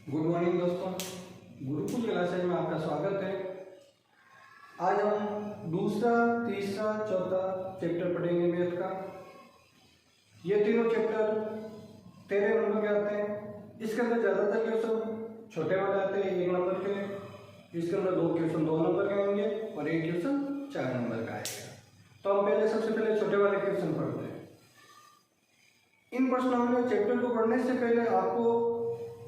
Good morning दोस्तों, Gurukul classes में आपका स्वागत है। आज हम दूसरा, तीसरा, चौथा चैप्टर पढ़ेंगे मैथ का। ये तीनों चैप्टर 13 नंबर के आते हैं। इसके अंदर ज़्यादातर क्वेश्चन छोटे वाले आते हैं 1 नंबर के। इसके अंदर 2 क्वेश्चन 2 नंबर के आएंगे और 1 क्वेश्चन 4 नंबर का आएगा। तो हम सबसे पहले छोटे वाले क्वेश्चन पढ़ते हैं। इन प्रश्नों में चैप्टर को पढ़ने से पहले आपको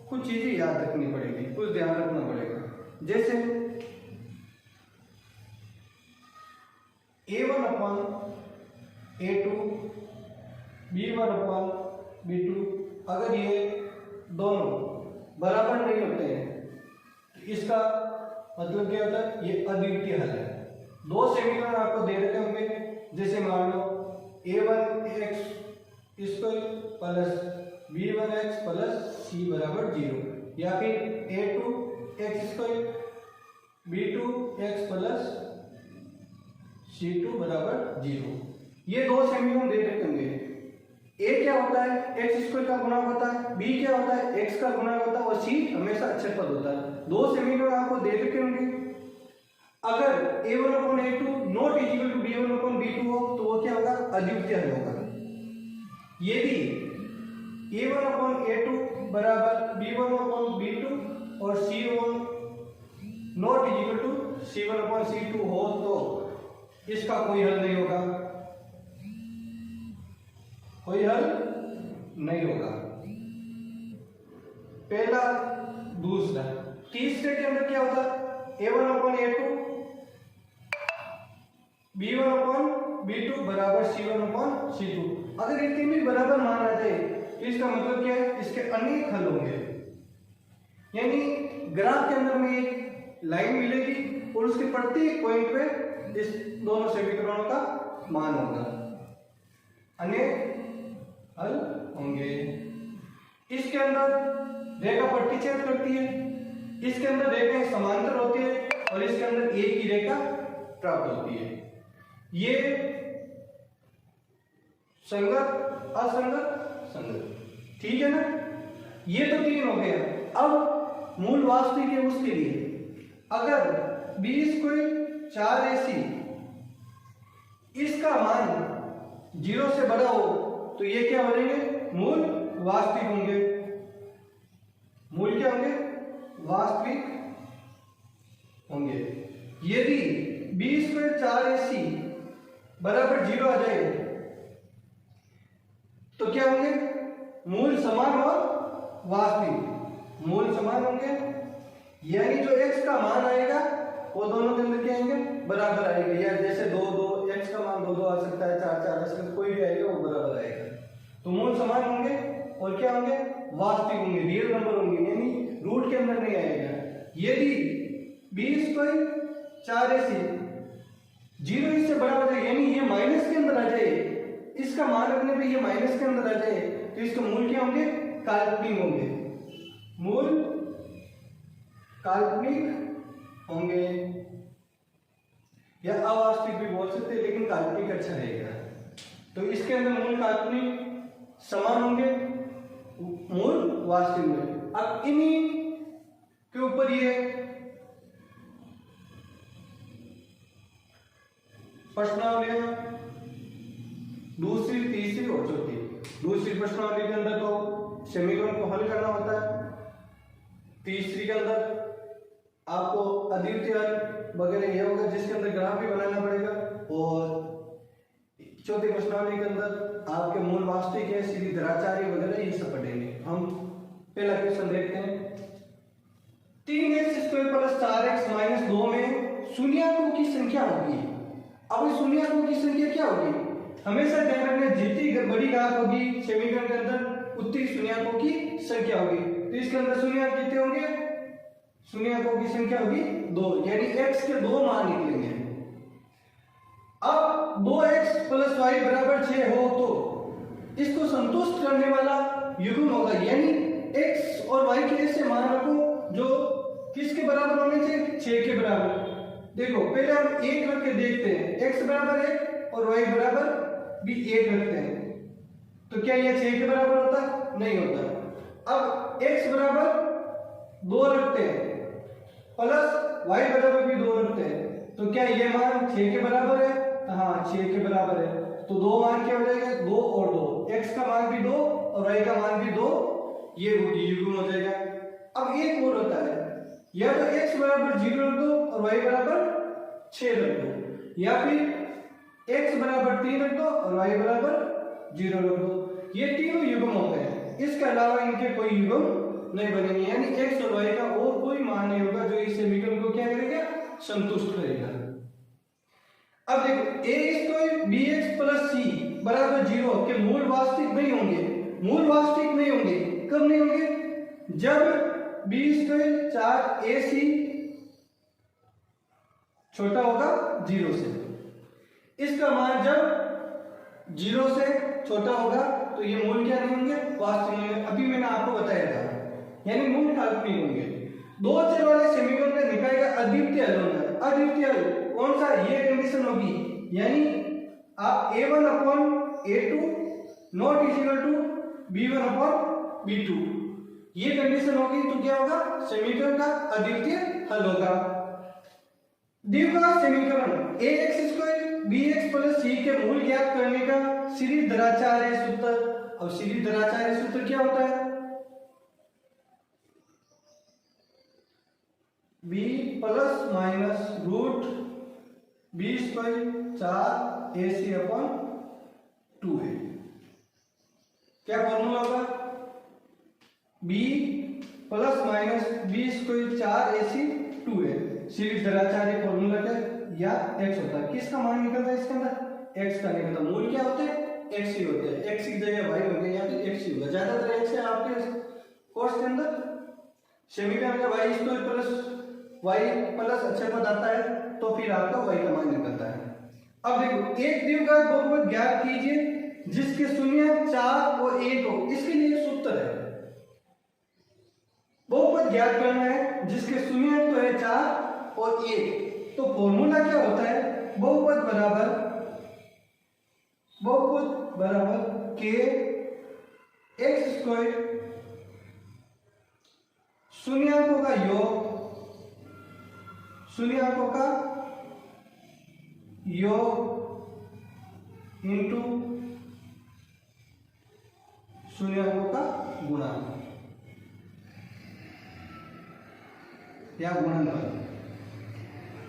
कुछ चीजें याद रखनी पड़ेगी, कुछ ध्यान रखना पड़ेगा। जैसे A1 upon A2 B1 upon B2 अगर ये दोनों बराबर नहीं होते हैं तो इसका मतलब क्या होता है? ये अद्वितीय हल है। 2 समीकरण आपको दे रखे होंगे, जैसे मान लो A1x square plus B1x plus C बराबर 0, या फिर A2x square B2x plus C2 बराबर 0। ये 2 समीकरण दे रखे होंगे। A क्या होता है? x स्क्वायर का गुणा होता है। B क्या होता है? x का गुणा होता है। और C हमेशा अक्षर पद होता है। 2 समीकरण आपको दे रखे होंगे। अगर A1/A2 not equal to B1/B2 हो तो वो क्या होगा? अद्वितीय हल होगा। यदि A1/A2 बराबर B1/B2 और C1 not equal to C1/C2 हो तो इसका कोई हल नहीं होगा, कोई हल नहीं होगा। पहला। दूसरा, तीसरे के अंदर क्या होता है? A1/A2 B1/B2 बराबर C1/C2। अगर ये तीन भी बराबर मान आ जाए तो इसका मतलब क्या है? इसके अनेक हल होंगे। यानी ग्राफ के अंदर में एक लाइन मिलेगी और उसके प्रत्येक पॉइंट पे इस दोनों समीकरणों का मान होगा, अनेक हल होंगे। इसके अंदर रेखा पट्टी छेद करती है, इसके अंदर रेखाएं समांतर होती है और इसके अंदर एक ही रेखा प्राप्त होती है। ये संगत, असंगत, संगत, ठीक है ना? ये तो 3 हो गया। अब मूल वास्तविक है उसके लिए अगर b स्क्वायर 4ac इसका मान 0 से बड़ा हो तो ये क्या बनेंगे? मूल वास्तविक होंगे। मूल क्या होंगे? वास्तविक होंगे। यदि b स्क्वायर 4ac बराबर 0 आ जाए तो क्या होंगे? मूल समान और वास्तविक। मूल समान होंगे, यानी जो x का मान आएगा वो दोनों के अंदर क्या आएंगे? बराबर आएंगे। या जैसे 2 2 x का मान 2 2 आ सकता है, 4 4 आ सकता है, कोई भी आएगा वो बराबर आएगा। तो मूल समान होंगे और क्या होंगे? वास्तविक होंगे, रियल नंबर होंगे, यानी रूट के अंदर नहीं आएगा। यदि b स्क्वायर 4ac 0 इससे बड़ा हो जाए, यानी ये माइनस के अंदर आ जाए, इसका मान रखने पे ये माइनस के अंदर आ जाए तो इसके मूल क्या होंगे? काल्पनिक होंगे। मूल काल्पनिक होंगे या अवास्तविक भी बोल सकते हैं, लेकिन काल्पनिक अच्छा रहेगा। तो इसके अंदर मूल काल्पनिक समान होंगे, मूल वास्तविक में। अब इन्हीं के ऊपर ये प्रश्नावलियां दूसरी, तीसरी और चौथी। दूसरी प्रश्नावली के अंदर तो समीकरण को हल करना होता है। तीसरी के अंदर आपको अद्वितीय हल वगैरह ये होगा जिसके अंदर ग्राफ भी बनाना पड़ेगा। और चौथी प्रश्नावली के अंदर आपके मूल वास्तविक है, सीधी द्विचारी वगैरह ये सब पढ़ेंगे। हम पहला क्वेश्चन देखते हैं। 3x square plus 4x minus 2 में शून्याकों की संख्या होगी। अब शून्याकों की संख्या क्या होगी? हमेशा ध्यान रखना, जितनी बड़ी ग्राफ होगी समीकरण के अंदर उतनी शून्याकों की संख्या होगी। तो इसके अंदर शून्याक कितने होंगे? शून्याकों की संख्या होगी 2, यानी x के 2 मान निकलेंगे। अब 2x प्लस y बराबर 6 हो तो इसको संतुष्ट करने वाला युग्म होगा, यानी x और y के ऐसे मान रखो जो किसके बराबर होने चाहिए? 6 के बराबर। देखो पहले हम 1 रख के देखते हैं, x बराबर 1 और y बराबर भी 1 रखते हैं तो क्या ये 6 के बराबर होता? नहीं होता। अब x बराबर 2 रखते हैं प्लस y बराबर भी 2 रखते हैं, तो क्या ये मान 6 के बराबर है? हाँ 6 के बराबर है। तो 2 मान क्या हो जाएगा? 2 और 2, x का मान भी 2 और y का मान भी 2, ये युग्म हो जाएगा। अब एक और होता है, या तो x बराबर 0 रख दो और y बराबर 6 रख दो, या फिर x बराबर 3 रख दो और y बराबर 0 रख दो। ये तीनों युग्म होते हैं, इसके अलावा इनके कोई युग्म नहीं बनेंगे, यानी x और y का और कोई मान नहीं होगा जो इस समीकरण को क्या करेगा? संतुष्ट करेगा। अब देखो a² bx + c बराबर 0 के मूल वास्तविक नहीं होंगे। मूल वास्तविक नहीं होंगे, कब नहीं होंगे? जब b² 4ac छोटा होगा 0 से। इसका मान जब 0 से छोटा होगा तो ये मूल क्या नहीं होंगे? वास्तविक नहीं होंगे। अभी मैंने आपको बताया था, यानी मूल काल्पनिक होंगे। दो चर वाले समीकरण का निकाय का अद्वितीय हल होना है। अद्वितीय हल कौन सा? ये कंडीशन होगी, यानी आप a1/a2 not equal to b1/b2, ये कंडीशन होगी तो क्या होगा? समीकरण का अद्वितीय हल होगा। द्विघात समीकरण ax² bx + c के मूल ज्ञात करने का श्रीधराचार्य सूत्र। अब श्रीधराचार्य सूत्र क्या होता है? b ± √b² 4ac/2a। क्या फॉर्मूला होगा? b ± b² 4ac/2a। Shridharacharya formula क्या या x होता है। किसका मान निकलता है इसके अंदर? x का निकलता। मूल क्या होते हैं? x ही होते हैं। x की जगह y हो गया या फिर x ही होगा। ज्यादातर x है आपके कोर्स के अंदर। समीकरण का y² प्लस अक्षर पद आता है तो फिर आपका y का मान निकलता है। अब देखो एक द्विघात बहुपद ज्ञात कीजिए जिसके शून्य 4 और 1 हो। इसके लिए एक सूत्र है। बहुपद ज्ञात करना है जिसके शून्य तो है 4 और 1, तो फॉर्मूला क्या होता है? बहुपद बराबर k x² शून्याकों का योग इंटू शून्याकों का गुणा या गुणनफल।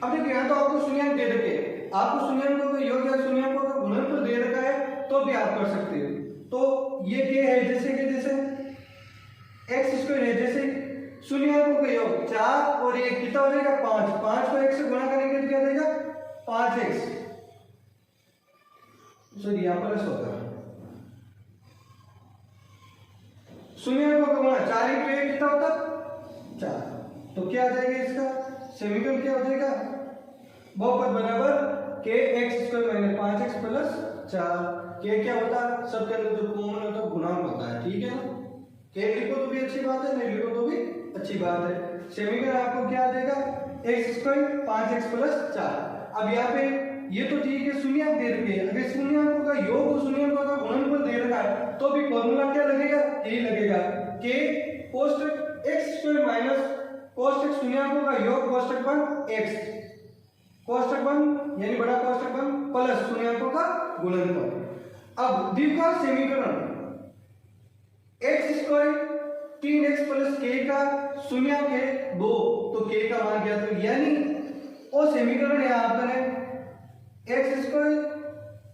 अब देखिए यहाँ तो आपको शून्यांक दे रखे, आपको शून्याकों का योग या शून्याकों का गुणनफल दे रखा है तो भी आप कर सकते हो। तो ये क्या है? जैसे x² है, जैसे शून्याकों का योग 4 और 1 कितना हो जाएगा? 5। 5 को 1 से गुणा करेंगे तो क्या देगा? 5x। सॉरी यहाँ प्लस होगा। शून्याकों का गुणा 4 × 1 कितना होता? 4। तो क्या आ जाएगा इसका समीकरण? क्या हो जाएगा? बहुपद बराबर k x² - 5x + 4। k क्या होता है? सबके अंदर जो कॉमन होता है गुणांक होता है, ठीक है ना? k लिखो तो भी अच्छी बात है, नहीं लिखो तो भी अच्छी बात है। समीकरण आपको क्या आ जाएगा? x² 5x + 4। अब यहाँ पे ये तो ठीक है, शून्यांक दे रखे हैं। अगर शून्याकों का योग और शून्याकों का गुणनफल दे रखा है तो भी फॉर्मूला क्या लगेगा? यही लगेगा, k कोष्टक x² - कोष्टक शून्याकों का योग कोष्टक बन x, कोष्टक बन यानी बड़ा कोष्टक बन प्लस शून्याकों का गुणनफल। अब द्विघात समीकरण x² 3x + k का शून्यांक है 2, तो k का मान ज्ञात करो, यानी वो समीकरण है आपने x²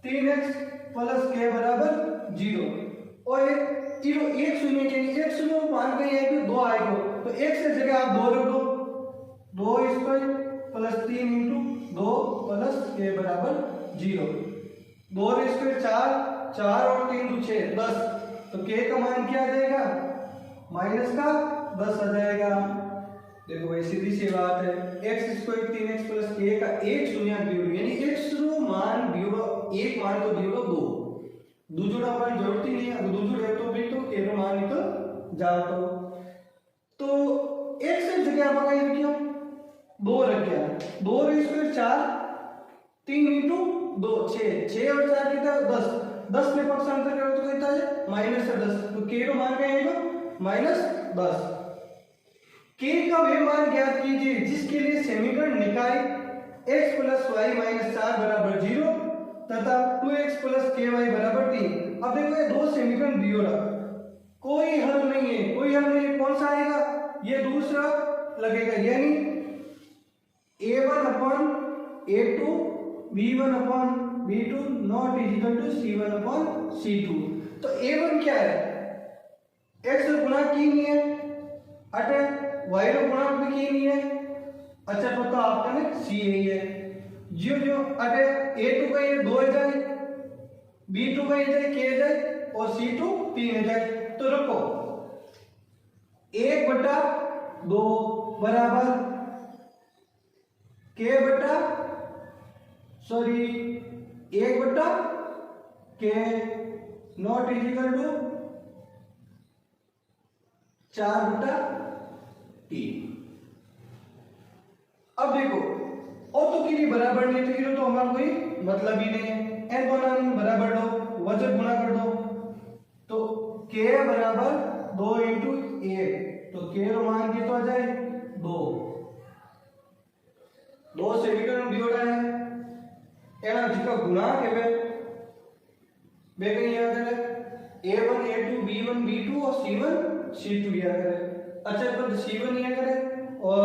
3x + k = 0 और एक शून्य के लिए एक शून्य मान कहीं है कि 2 आएगा, तो x से जगह आप 2 रख दो। 2² + 3 × 2 + k = 0। 2² 4, 4 और 3 × 6 10, तो k का मान क्या आ जाएगा? -10 आ जाएगा। देखो भाई सीधी सी बात है, x² 3x + k का एक शून्यांक दियो, यानी x मान दियो, एक मान तो दियो 2, दूसरा मान जरूरत ही नहीं है। अगर दूसरा है तो भी तो k रो मान निकल जाओ। तो x से जगह आप कहीं रखियो 2 रख गया। 2² 4, 3 × 2 6, 6 और 4 कितना? 10। 10 में पक्षांतर करो तो कितना है? -10। तो k रो मान क्या आएगा? -10। k का वे मान ज्ञात कीजिए जिसके लिए समीकरण निकाय x + y - 4 = 0 तथा 2x + ky = 3। अब देखो ये दो समीकरण दियो रहा, कोई हल नहीं है, कोई हल नहीं है। कौन सा आएगा? ये दूसरा लगेगा, यानी a1 upon a2 b1 upon b2 not equal to c1 upon c2। तो a1 क्या है? x रो गुणा की नहीं है, अटे y रो गुणा भी की नहीं है। अच्छा पता आपका ने c है जो जो अटे a2 का ये 2 है जाए, b2 का ये जाए k जाए और c2 3 है जाए। तो रखो 1/2 बराबर k बटा sorry 1/k not equal to 4/3। अब देखो और तो की बराबर नहीं तो हमारा कोई मतलब ही नहीं है। n दोनों बराबर दो, वजन गुणा कर दो, तो k बराबर 2 × 1, तो k रो मान की तो आ जाए 2। दो समीकरण दियोड़ा है एना जिका गुणा के बे कहीं याद करे a1 a2 b1 b2 और c1 c2 याद करे। अच्छा पद c1 याद करे और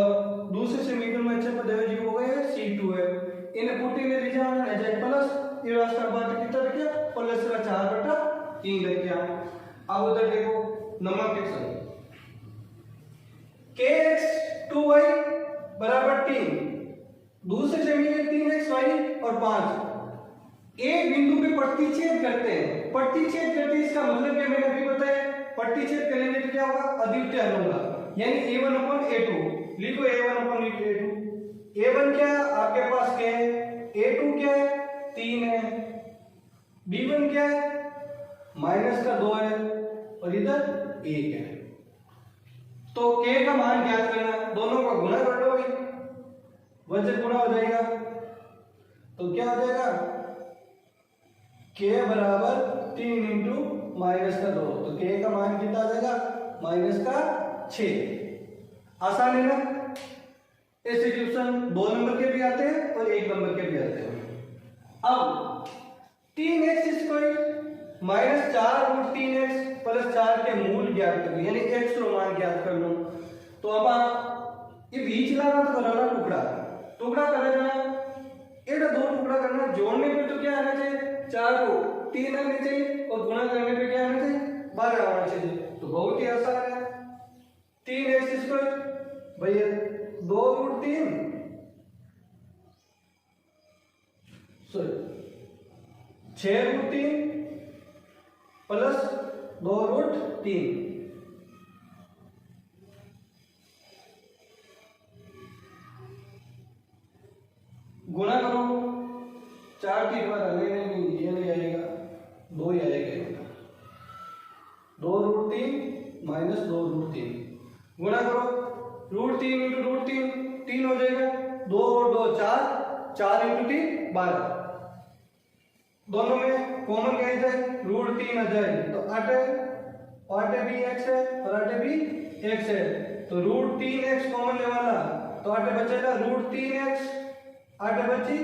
दूसरे समीकरण में अच्छा पद है जो हो गया c2 है। इन्हें पुटी में ले जाना है जाए प्लस ये रास्ता बात कितना रख गया प्लस का 4/3 रख गया। अब उधर देखो नंबर के संग kx 2y = 3, दूसरे समीकरण 3xy और 5 एक बिंदु पे प्रतिच्छेद करते हैं। प्रतिच्छेद करते इसका मतलब क्या मैंने अभी बताया, प्रतिच्छेद करने में क्या होगा अद्वितीय हल होगा, यानी a1 / a2 लिखो a1 / a2। a1 क्या है आपके पास क्या है, a2 क्या है 3 है, b1 क्या है -2 है और इधर 1 है। तो k का मान ज्ञात करना, दोनों का गुणा कर लो भाई, वजन गुणा हो जाएगा। तो क्या हो जाएगा k बराबर 3 × -2, तो k का मान कितना आ जाएगा -6। आसान है ना। ऐसे क्वेश्चन 2 नंबर के भी आते हैं और 1 नंबर के भी आते हैं। अब 3x² -4√3x + 4 के मूल ज्ञात करो, यानी x रो मान ज्ञात कर लो। तो अब ये बीच लाना तो करना टुकड़ा करे जाना, एड़ा 2 टुकड़ा करना, जोड़ने पे तो क्या आना चाहिए 4 को 3 आने चाहिए और गुणा करने पे क्या आना चाहिए 12 आना चाहिए। तो बहुत ही आसान है। 3x² भैया 2√3 सॉरी 6√3 प्लस 2√3 गुणा करो 4 की बार नहीं ये नहीं आएगा 2 ही आएगा। 2√3 - 2√3 गुणा करो √3 × √3 3 हो जाएगा, 2 और 2 4, 4 × 3 12। दोनों में कॉमन क्या जाए √3 आ जाए, तो 8 भी x है और 8 भी x है, तो √3x कॉमन ले वाला, तो 8 बचेगा √3x, 8 बची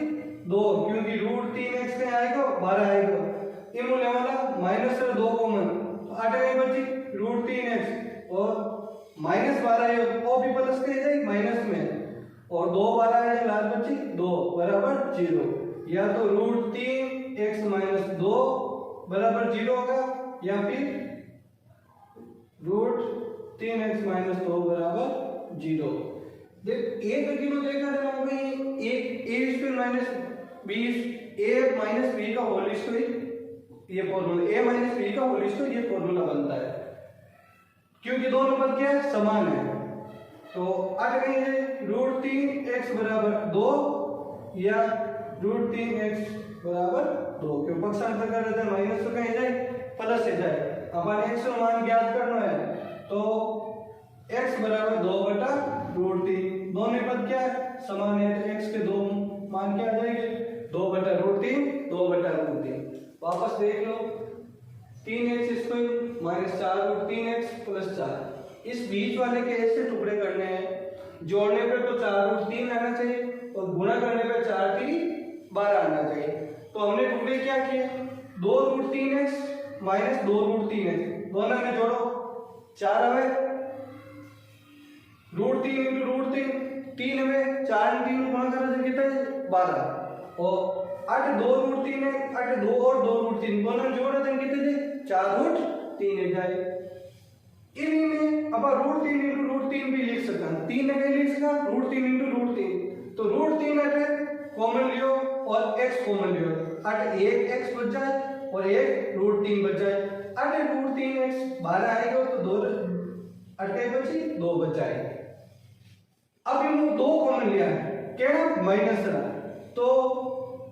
2 क्योंकि √3x में आएगा 12 आएगा, ये मूल्य वाला -2 कॉमन, तो 8 में बची √3x और -12 है वो भी प्लस के जाए माइनस में और 2 12 है लाल बची 2 बराबर 0, या तो √3x - 2 बराबर 0 होगा या फिर √3x - 2 बराबर 0। देख a पे किलो देखा देना हो गई एक a² - b a - b का होल स्क्वायर, ये फॉर्मूला a - b का होल स्क्वायर ये फॉर्मूला बनता है क्योंकि दोनों पद क्या है समान है। तो आगे कहेंगे √3x = 2 या √3x = 2, क्यों पक्षांतर कर देते हैं माइनस तो कहीं जाए प्लस से जाए। अपन x का मान ज्ञात करना है तो x = 2/√3, दोनों पद क्या है समान है, तो x के दो मान क्या आ जाएंगे 2/√3 2/√3। वापस देख लो 3x² - 4√3x + 4, इस बीच वाले के ऐसे टुकड़े करने हैं जोड़ने पे तो 4√3 आना चाहिए और गुणा करने पे 4×3 = 12 आना चाहिए। तो हमने टुकड़े क्या किए, 2√3x माइनस 2√3x दोनों में जोड़ो 4 हमें, √3 × √3 3 हमें, 4 3 गुणा करो तो कितना है 12 और 8 2√3 है, 8 2 और 2√3 दोनों जोड़ो तो कितने थे 4√3 है जाए। इन्हीं में अब √3 × √3 भी लिख सकता हूं, 3 है लिख सकता √3 × √3 तो √3 है कॉमन लियो और x कॉमन लियो, 8 एक x बच जाए और एक √3 बच जाए, 8 √3x 12 आएगा तो 2 8 बची 2 बच जाएगी। अब इन 2 कॉमन लिया है क्या माइनस रहा तो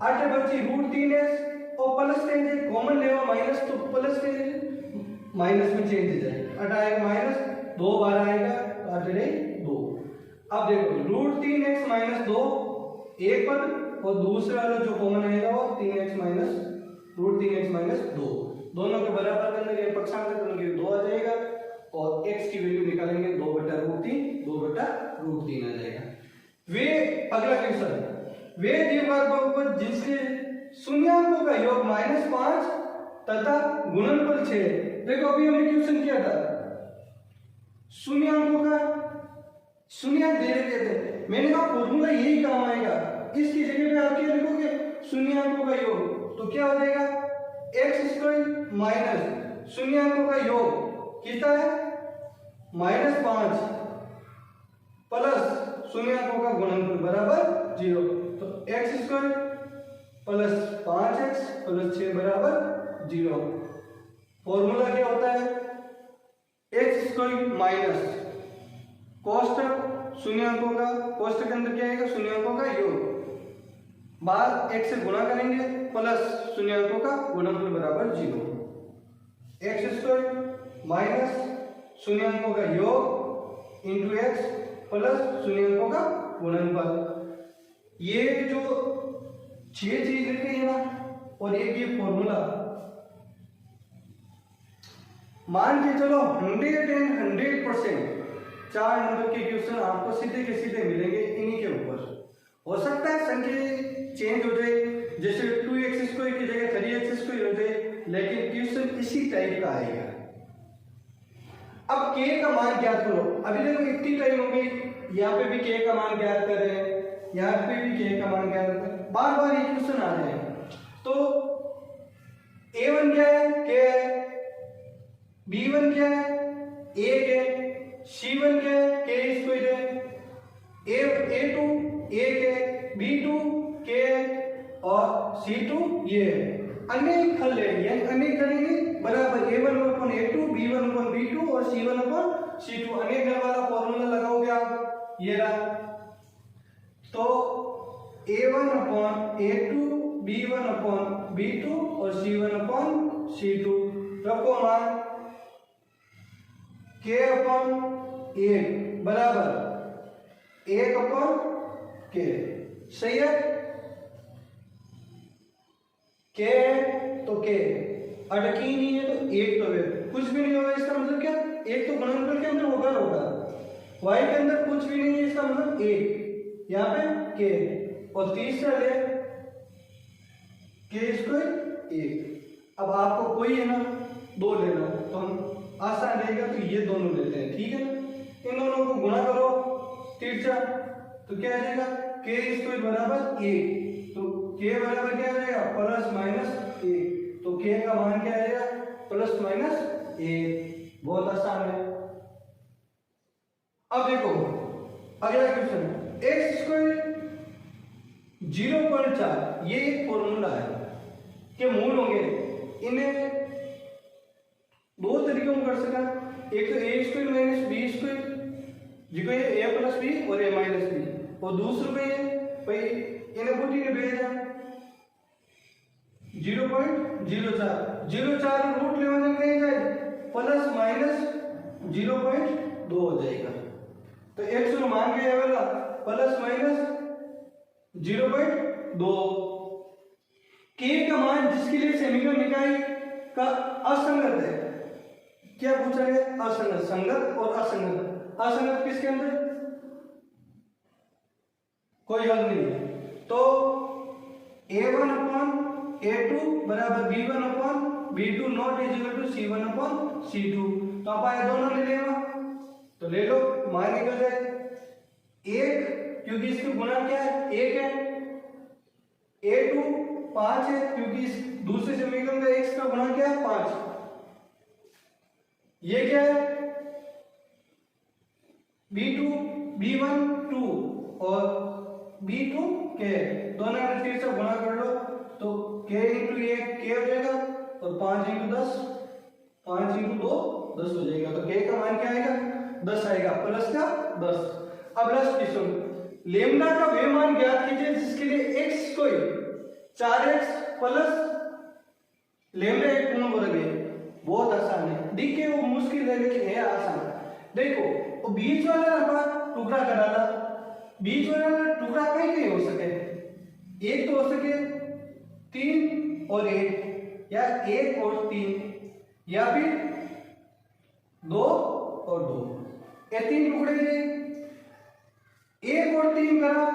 8 बची √3x और प्लस चेंज कॉमन लेवा माइनस तो प्लस चेंज माइनस में चेंज हो जाएगा, 8 आएगा माइनस 2 12 आएगा तो 8 रहे 2। अब देखो √3x माइनस 2 एक पद और दूसरा वाला जो कॉमन आएगा वो 3x माइनस √3x माइनस 2 दोनों के बराबर करने के पक्षांतर करने के 2 आ जाएगा और x की वैल्यू निकालेंगे 2/√3 2/√3 आ जाएगा। वे अगला क्वेश्चन, वे द्विघात जिसके शून्याङ्कों का योग -5 तथा गुणनफल 6। देखो अभी हमने क्वेश्चन किया था शून्याङ्कों का शून्याङ्क दे रखे थे, मैंने कहा फॉर्मूला यही काम आएगा, इसकी जगह पे आप क्या लिखोगे शून्याङ्कों का योग तो क्या हो जाएगा x² माइनस शून्याङ्कों का योग कितना है -5 प्लस शून्याङ्कों का गुणनफल बराबर 0 तो x² प्लस 5x प्लस 6 बराबर 0। फॉर्मूला क्या होता है x² माइनस कोष्टक शून्याङ्कों का, कोष्टक के अंदर क्या आएगा शून्याङ्कों का योग बाद x से गुणा करेंगे प्लस शून्याङ्कों का गुणनफल बराबर 0, x² माइनस शून्याङ्कों का योग इंटू x प्लस शून्याङ्कों का गुणनफल। ये जो 6 चीज लिखी है ना और एक ये फॉर्मूला मान के चलो 100% 4 नंबर के क्वेश्चन आपको सीधे के सीधे मिलेंगे इन्हीं के ऊपर। हो सकता है संख्या चेंज हो जाए जैसे 2x² की जगह 3x² हो जाए लेकिन क्वेश्चन इसी टाइप का आएगा। अब k का मान ज्ञात करो, अभी देखो इतनी टाइम हो गई, यहाँ पे भी k का मान ज्ञात कर रहे हैं, यहाँ पे भी k का मान ज्ञात कर, बार बार ये क्वेश्चन आ जाए तो a1 क्या है k है, b1 क्या है 1 है, c1 क्या है k² है, a2 1 है, b2 k है और c2 ये है। अनेक हल लेंगे अनेक करेंगे बराबर a1/a2 b1/b2 और c1/c2 अनेक हल वाला फॉर्मूला लगाओगे आप ये रहा तो a1/a2 b1/b2 और c1/c2 रखो मान k/1 बराबर 1/k सही है, k तो k अटकी नहीं है तो 1 तो है, कुछ भी नहीं होगा इसका मतलब क्या 1 तो गुणनफल के अंदर होगा y के अंदर कुछ भी नहीं है इसका मतलब 1 यहाँ पे k और तीसरा ले k² 1। अब आपको कोई है ना 2 लेना तो हम आसान रहेगा तो ये दोनों लेते हैं ठीक है ना, इन दोनों को गुणा करो तिरछा तो क्या आ जाएगा k² बराबर 1 तो k बराबर क्या आ जाएगा प्लस माइनस 1 तो k का मान क्या आएगा प्लस माइनस 1, बहुत आसान है। अब देखो अगला क्वेश्चन x² 0.4 ये एक फॉर्मूला है के मूल होंगे, इन्हें 2 तरीकों में कर सका, एक तो a² माइनस b² जिसको ये a प्लस b और a माइनस b और दूसरे पे भाई इन्हें बुटी ने भेजा 0.04 रूट लेने कहीं जाए प्लस माइनस 0.2 हो जाएगा तो x को मान के वाला प्लस माइनस 0.2 k का मान जिसके लिए समीकरण निकाय का असंगत है, क्या पूछा गया असंगत, संगत और असंगत। असंगत किसके अंदर कोई हल नहीं है। तो a1 अपॉन a2 बराबर b1 upon b2 not is equal to c1 upon c2। तो आप आए दोनों ले लेगा, तो ले लो, मान निकल जाए एक, क्योंकि इसकी गुणा क्या है, एक है। a2 5 है, क्योंकि इस दूसरे समीकरण का x का गुणा क्या है, 5। ये क्या है, b2 b1 2 और b2 k, दोनों में फिर से गुणा कर लो, तो k इंटू एक k हो जाएगा, और 5 इंटू 10, 5 इंटू 2 10 हो जाएगा। तो k का मान क्या आएगा, 10 आएगा, प्लस का 10। अब लास्ट क्वेश्चन, लेमडा का वे मान ज्ञात कीजिए जिसके लिए x कोई 4x प्लस लेमडा एक पूर्ण वर्ग है। बहुत आसान है, डी के वो मुश्किल है लेकिन है आसान। देखो वो बीच वाला टुकड़ा कराना, बीच वाला टुकड़ा कहीं हो सके, एक तो हो सके 3 और 1, या 1 और 3, या फिर 2 और 2, ये 3 टुकड़े हैं। 1 और 3 करा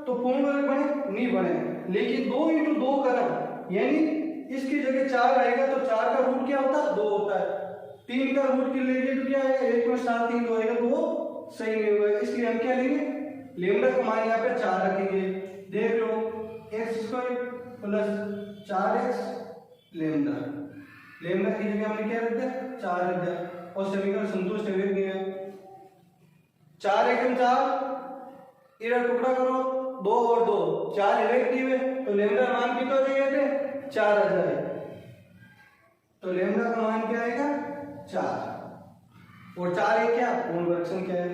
तो पूर्ण वर्ग बने, नहीं बने, लेकिन 2 इंटू 2 करा यानी इसकी जगह 4 आएगा, तो 4 का रूट क्या होता है, 2 होता है। 3 का रूट के लेंगे तो क्या आएगा, 1 में 7 3 आएगा, तो वो सही नहीं होगा, इसलिए हम क्या लेंगे, लेमडा का मान यहाँ पे 4 रखेंगे। देख लो x² plus 4x lambda, lambda की जगह हमने क्या रख दिया, 4 रख दिया, और समीकरण संतुष्ट हो गया। 4 एकम 4, इधर टुकड़ा करो, 2 और 2 4 इफेक्टिव है, तो लेमडा मान कितना दिए थे, 4 आ जाए, तो लेमडा का मान क्या आएगा, 4, और 4 है क्या, पूर्ण वर्ग संख्या है।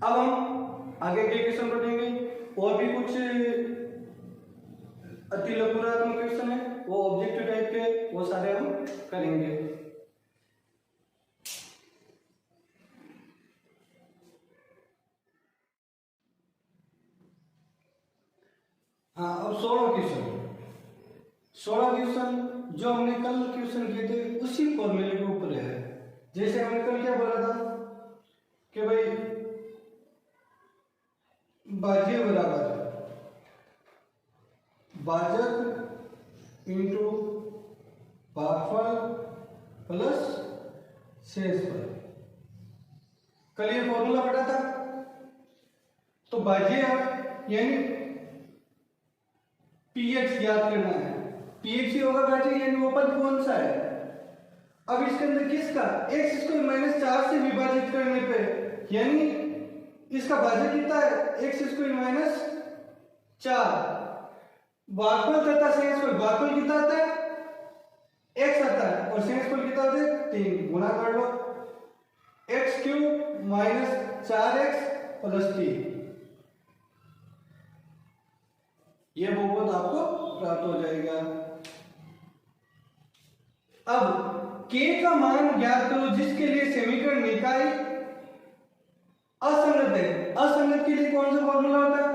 अब हम आगे के क्वेश्चन पढ़ेंगे, और भी कुछ अति लघुरात्मक क्वेश्चन है, वो ऑब्जेक्टिव टाइप के, वो सारे हम करेंगे। हाँ, अब 16 क्वेश्चन जो हमने कल क्वेश्चन किए थे उसी फॉर्मूले के ऊपर है। जैसे हमने कल क्या बोला था कि भाई भाज्य बराबर भाजक इंटू भागफल प्लस शेषफल, कल ये फॉर्मूला पढ़ा था। तो भाज्य यानी px याद करना है, px ही होगा भाज्य, यानी वो पद कौन सा है। अब इसके अंदर किसका, x² माइनस 4 से विभाजित करने पे, यानी इसका भाज्य कितना है, x² माइनस 4, भागफल तथा शेषफल, भागफल कितना आता है, x आता है, और शेषफल कितना आता है, 3, गुणा कर लो, x³ माइनस 4x प्लस 3, ये बहुपद आपको प्राप्त हो जाएगा। अब k का मान ज्ञात करो जिसके लिए समीकरण निकाय असंगत है। असंगत के लिए कौन सा फॉर्मूला होता है,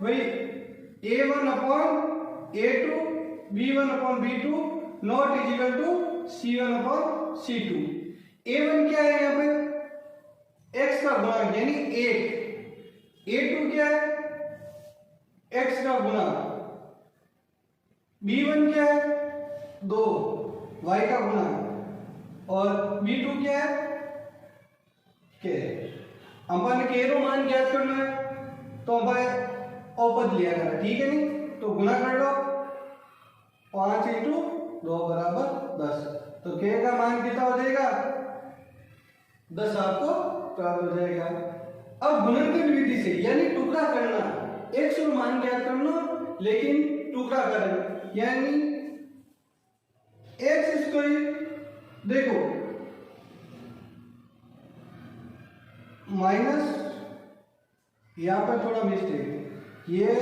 वही a1 upon a2 b1 upon b2 not is equal to c1 upon c2। a1 क्या है, यहाँ पे x का गुणा यानी 1, a2 क्या है, x का गुणा, b1 क्या है, 2 y का गुणा, और b2 क्या है, k। अपन के रो मान ज्ञात करना है तो अपन औपद लिया करा, ठीक है नहीं, तो गुणा कर लो, 5 इंटू 2 बराबर 10, तो k का मान कितना हो जाएगा, 10 आपको प्राप्त हो जाएगा। अब गुणनखंड विधि से यानी टुकड़ा करना, x और मान ज्ञात करना लेकिन टुकड़ा करना, यानी x², देखो माइनस, यहां पर थोड़ा मिस्टेक, ये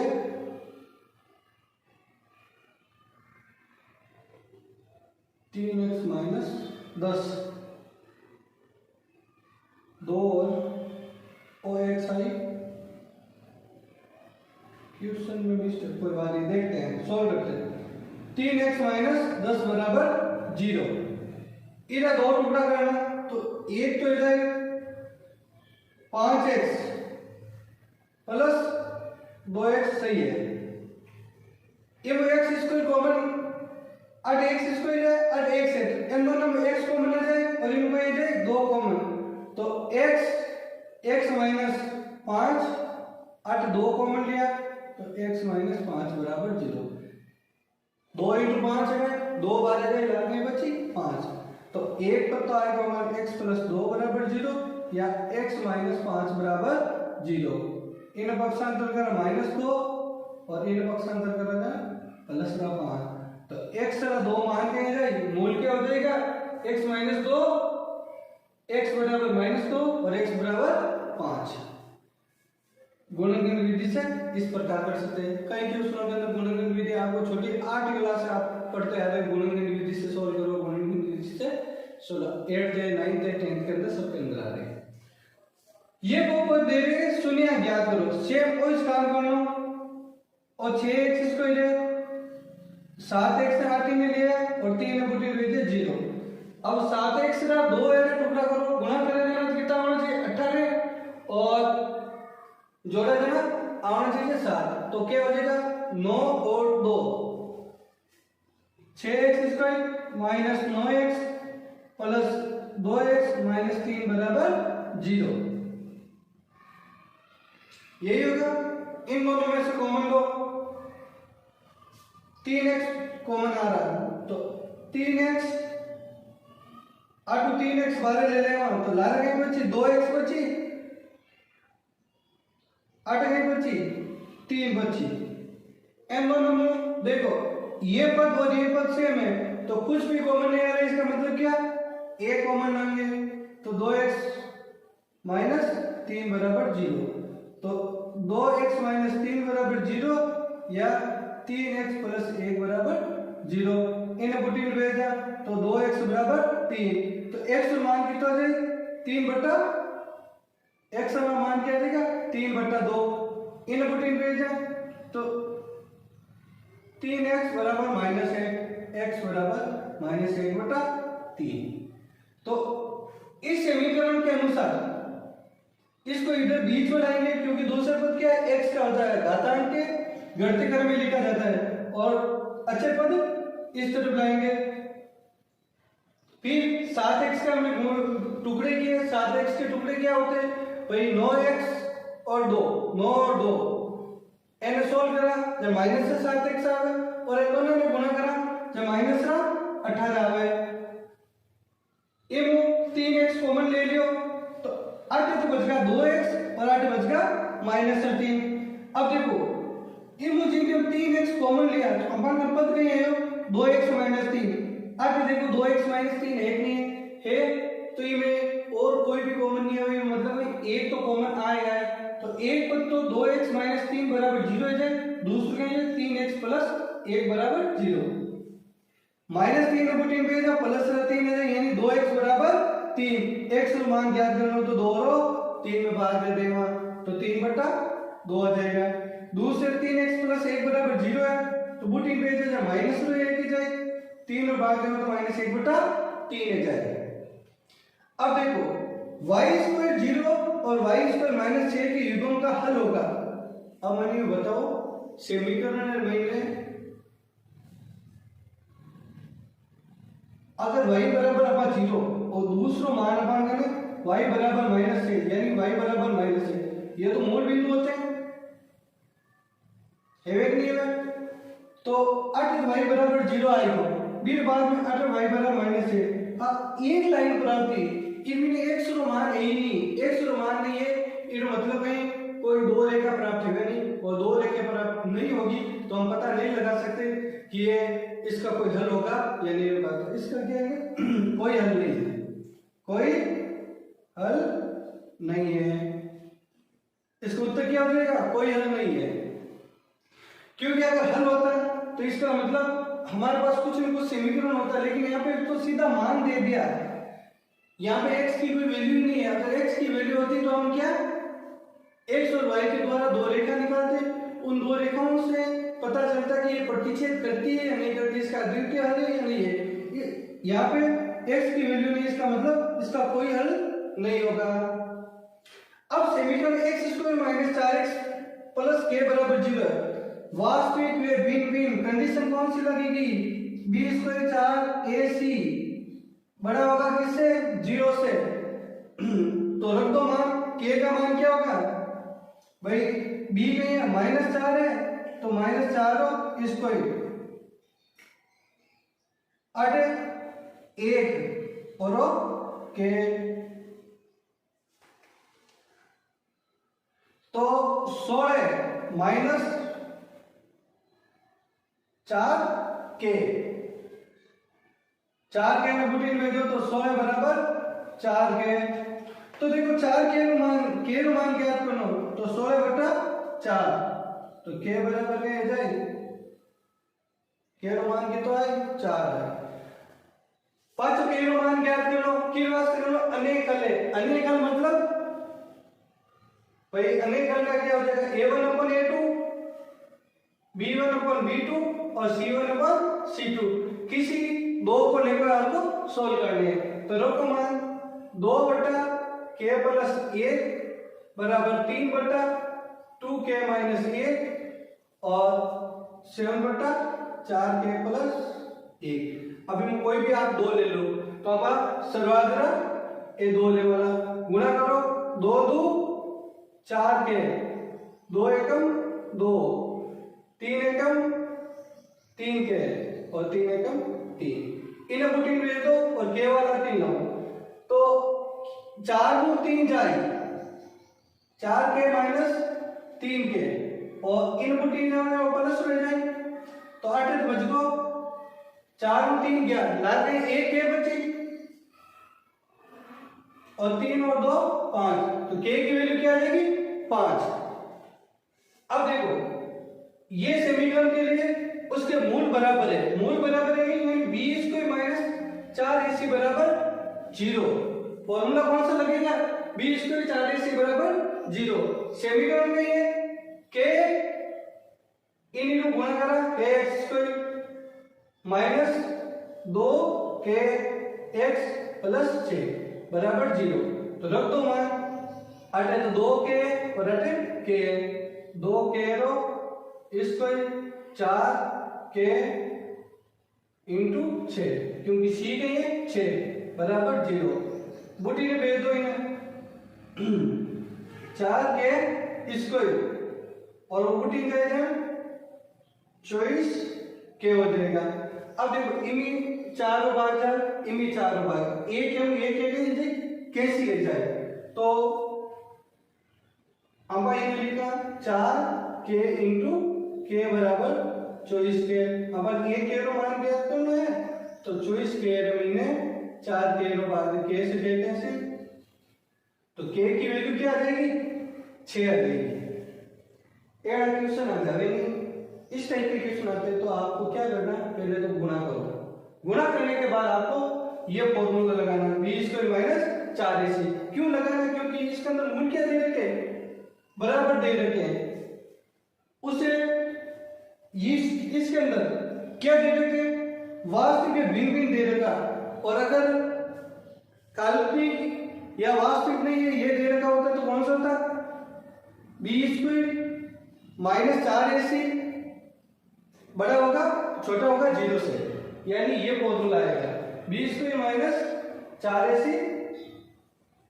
3x माइनस 10, 2 और x आई, क्वेश्चन में मिस्टेक, कोई बात नहीं, देखते हैं, सॉल्व करते हैं। 3x माइनस 10 बराबर 0, इधर 2 टुकड़ा करना, तो एक तो इधर 5x 2x सही है। ये वो x स्क्वायर कॉमन अट x स्क्वायर है अट x है, इन दोनों में x कॉमन आ जाए और इनको ये जाए 2 कॉमन, तो x माइनस 5 अट 2 कॉमन लिया तो x माइनस 5 बराबर 0। 2 इंटू 5 है, 2 बार आ जाए लाने बची 5, तो एक पर तो आएगा हमारा x प्लस 2 बराबर 0 या x माइनस 5 बराबर 0। इन पक्षांतर करा माइनस 2 और इन पक्षांतर करा प्लस 5, तो x का 2 मान के जाए मूल क्या हो जाएगा x माइनस 2, x बराबर माइनस 2 और x बराबर 5। गुणनखंड विधि से इस प्रकार कर सकते हैं। कई क्वेश्चनों के अंदर गुणनखंड विधि आपको छोटी 8 क्लास से आप पढ़ते आ रहे हैं, गुणनखंड विधि से सॉल्व करो, गुणनखंड विधि से 8th 9th 10th के अंदर सबके अंदर आ रहे हैं। ये बहुपद दे रहे हैं, शून्य ज्ञात करो, सेम वो इस काम करना और 6x स्क्वायर है 7x से 8 में लिया और 3 में बुटी भेज दिया 0। अब 7x का 2 है टुकड़ा करो, गुणा करेंगे तो कितना होना चाहिए 18 और जोड़ा देना आना चाहिए 7, तो क्या हो जाएगा 9 और 2 6x square minus 9x plus 2x minus 3 बराबर 0। यही होगा। इन दोनों में से कॉमन लो, 3x कॉमन आ रहा है तो 3x 8 3x 12 ले लेगा तो ला रहे बची 2x बची 8 गई बची 3 बची। इन दोनों में देखो ये पद और ये पद सेम है तो कुछ भी कॉमन नहीं आ रहा है, इसका मतलब क्या a कॉमन आएंगे तो 2x माइनस 3 बराबर 0, तो 2x माइनस 3 बराबर 0 या 3x प्लस 1 बराबर 0। इन्हें बुटी में भेजा तो 2x बराबर 3, तो x का मान कितना आ जाए 3 बटा x का मान क्या आ जाएगा 3 बटा 2। इन्हें बुटी में भेजा तो 3x बराबर माइनस 1, x बराबर माइनस 1 बटा 3। तो इस समीकरण के अनुसार इसको इधर बीच में लाएंगे क्योंकि दूसरा पद क्या है x का होता है घातांक के घटते क्रम में लिखा जाता है और अच्छे पद इस तरफ लाएंगे। फिर 7x का हमने टुकड़े किए, 7x के टुकड़े क्या होते हैं भाई 9x और 2 9 और 2 n सोल्व करा जब माइनस से 7x आ गए और इन दोनों में गुणा करा जब माइनस से 18 आ गए। इन 3x कॉमन ले लियो तो 8 तो बच गया 2x और 8 बच गया माइनस 3। अब देखो इन मुझे जब 3x कॉमन लिया तो अपन का पद कहीं है 2x माइनस 3। अब देखो 2x माइनस 3 है नहीं है तो ये में और कोई भी कॉमन नहीं है, मतलब एक तो कॉमन आएगा तो एक पद तो 2x माइनस 3 बराबर 0 है, दूसरे के 3x प्लस 1 बराबर 0। माइनस 3 में 3 भेजा प्लस 3 है यानी 2x बराबर 3। x का मान ज्ञात करना हो तो 2 और 3 में भाग दे देगा तो 3 बटा 2 आ जाएगा। दूसरे 3x प्लस 1 बराबर 0 है तो बुटी भेजा जाए माइनस में 1 की जाए 3 में भाग देगा तो माइनस 1 बटा 3 आ जाएगा। अब देखो y स्क्वायर 0 और y स्क्वायर माइनस 6 के युग्म का हल होगा। अब मैंने बताओ समीकरण में अगर y बराबर अपा 0 और दूसरा मान अपन करें y बराबर माइनस 6 यानी y बराबर माइनस 6, ये तो मूल बिंदु होते हैं नहीं है तो 8 y बराबर 0 आएगा, फिर बाद में 8 y बराबर माइनस 6। अब एक लाइन प्राप्ति इनमें x का मान है ही नहीं, x का मान नहीं है इसका मतलब है कोई दो रेखा प्राप्त होगा नहीं और दो रेखा प्राप्त नहीं होगी तो हम पता नहीं लगा सकते कि ये इसका कोई हल होगा या नहीं होगा। तो इसका क्या है कोई हल नहीं है, कोई हल नहीं है। इसका उत्तर क्या हो जाएगा कोई हल नहीं है, क्योंकि अगर हल होता तो इसका मतलब हमारे पास कुछ न कुछ समीकरण होता है, लेकिन यहाँ पे तो सीधा मान दे दिया, यहाँ पे x की कोई वैल्यू नहीं है। अगर x की वैल्यू होती तो हम क्या x और y के द्वारा दो रेखा निकालते, उन दो रेखाओं से पता चलता कि ये प्रतिच्छेद करती है या नहीं करती, इसका द्वितीय हल है या नहीं है। यहाँ पे x की वैल्यू नहीं, इसका मतलब इसका कोई हल नहीं होगा। अब समीकरण x square minus 4x plus के बराबर 0 है। वास्तविक में भिन्न भिन्न कंडीशन कौन सी लगेगी? बी स्क्वायर 4ac बड़ा होगा किससे? 0 से। तो रख दो मान, के का मान क्या होगा भाई? बी में -4 है तो -4 स्क्वायर 1 और के, तो 16 माइनस 4 के, 4 के में बुटीन में दो तो 16 बराबर 4 के। तो देखो 4 के नो मान ज्ञात करो तो 16 बटा 4 तो के बराबर क्या हो जाए? के नो मान की तो आए 4 है। पांच के नो मान ज्ञात करो की वास्ते करो अनेकल है। अनेकल मतलब भाई अनेकल का क्या हो जाएगा? a1/a2 b1/b2 और c1/c2। किसी दो को लेकर आपको सोल्व करने हैं। तो रखो मान 2 बटा के प्लस 1 बराबर 3 बटा 2k माइनस 1 और 7 बटा 4k प्लस 1। अभी में कोई भी आप 2 ले लो तो आप सर्वाग्र ये 2 ले वाला गुणा करो। 2 2 4k, 2 एकम 2, 3 एकम 3k और 3 एकम 3। इन बुटीन भेज दो और के वाला 3 लो तो 4 को 3 जाए 4k माइनस 3k और इन बुटीन में प्लस हो जाए तो 8 बच गो। 4 और 3 गया लाते 1 के बची और 3 और 2 5 तो k की वैल्यू क्या आ जाएगी? 5। अब देखो ये समीकरण के लिए उसके मूल बराबर है। मूल बराबर है बी स्क्वायर माइनस 4ac बराबर 0। फॉर्मूला कौन सा लगेगा? बी स्क्वायर 4ac बराबर 0। समीकरण में ये के इन गुणा करा के x square minus 2k x plus 6 बराबर 0। तो रख दो मान 8 है तो 2k और 8 k 2k रो स्क्वायर 4k इंटू 6 क्योंकि c के ये 6 बराबर 0। बुटी ने भेज दो इन्हें 4k स्क्वायर और बुटी का है 24k हो जाएगा। अब देखो इमी 4 भाग 4 इमी 4 भाग एक हम एक कैसी है जाए तो हम ये लिखा 4k इंटू k बराबर 24k। अपन ये k रो मान दिया तो ना है तो 24k महीने 4k रो भाग k से देते हैं तो k की वैल्यू क्या आ जाएगी? 6 आ जाएगी। ये क्वेश्चन आ जाएगी। इस टाइप के क्वेश्चन आते तो आपको क्या करना है? पहले तो गुणा करो। गुणा करने के बाद आपको ये फॉर्मूला लगाना बी स्क्वायर माइनस 4ac। क्यों लगाना? क्योंकि इसके अंदर मूल क्या दे रखे हैं? बराबर दे रखे हैं। उसे इसके अंदर क्या दे रखे हैं? वास्तविक भिन्न भिन्न दे रखा। और अगर काल्पनिक या वास्तविक नहीं है ये दे रखा होता तो कौन सा होता? बी स्क्वायर माइनस 4ac बड़ा होगा छोटा होगा 0 से, यानी ये फॉर्मूला आएगा बी स्क्वायर माइनस 4ac।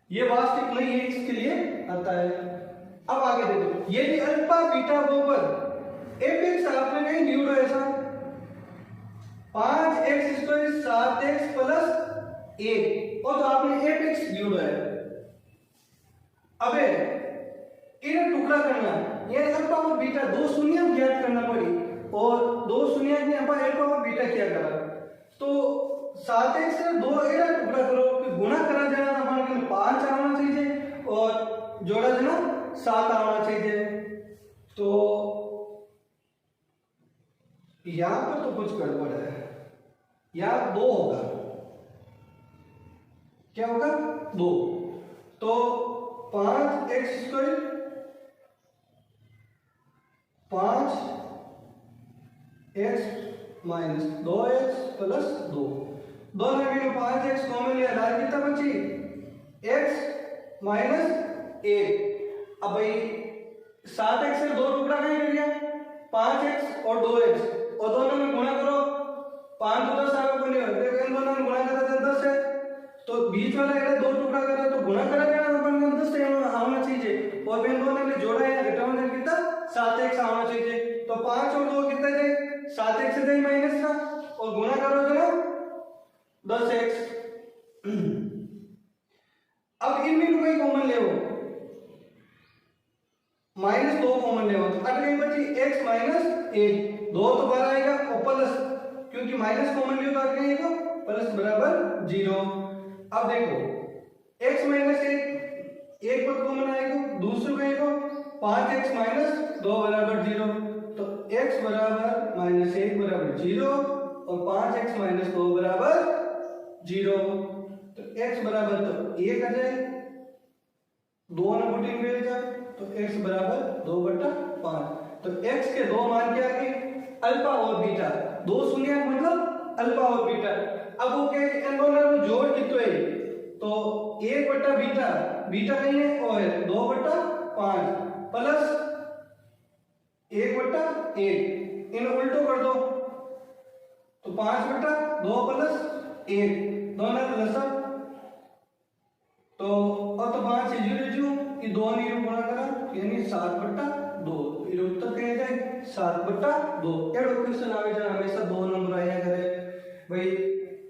ये वास्तविक नहीं है इसके लिए आता है। अब आगे देखो यदि अल्फा बीटा बराबर fx आपने नहीं न्यूड है ऐसा 5x स्क्वायर 7x प्लस 1 और तो आपने fx न्यूड है। अबे इन्हें टुकड़ा करना ये अल्फा और बीटा दो शून्य ज्ञात करना पड़ी और दो शून्य ने अपन अल्फा और बीटा क्या करा तो 7x से 2 एड़ा टुकड़ा करो फिर गुणा करा जाना अपन के 5 आना चाहिए और जोड़ा जाना 7 आना चाहिए। तो यहां पर तो कुछ गड़बड़ है। यहां 2 होगा क्या होगा 2 तो 5x square 5x minus 2x plus 2 दोनों में 5x कॉमन लिया लाल कितना बची x माइनस 1। अब भाई 7x से दो टुकड़ा कहीं कर दिया, 5x और 2x और दोनों में गुणा करो, 5 तो 10 आगे बने होते हैं, इन दोनों में गुणा करा तो 10 है, तो बीच वाला है दो टुकड़ा करा तो गुणा करा जाना तो अपन को 10 आना चाहिए, और इन दोनों ने जोड़ा है घटाओ कितना 7x आना चाहिए, तो 5 और 2 कितना जाए 7x से जाए माइनस का और गुणा करो जो ना 10x। अब इनमें कोई कॉमन ले -2 कॉमन ले तो अगर बची x -1 2 तो बाहर आएगा और प्लस क्योंकि माइनस कॉमन लियो तो अगर ये तो प्लस बराबर 0। अब देखो x -1 एक पद कॉमन आएगा, दूसरे का को 5x - 2 बराबर 0, तो x बराबर -1 बराबर 0 और 5x - 2 बराबर 0, तो x बराबर तो 1 आ जाए, 2 ना पुटिंग मिल जाए तो x बराबर 2/5, तो x के दो मान क्या है अल्फा और बीटा, दो शून्य मतलब अल्फा और बीटा। अब वो क्या इन दोनों को जोड़ कितना है तो 1/बीटा, बीटा नहीं है और 2/5 प्लस 1/1, इन उल्टो कर दो तो 5/2 प्लस 1 दोनों प्लस, तो अब तो 5 से 0 जो ये 2 ने गुणा करा यानी 7/2, ये उत्तर क्या जाए 7/2। एडो क्वेश्चन आवे जा हमेशा 2 नंबर आया करे भाई।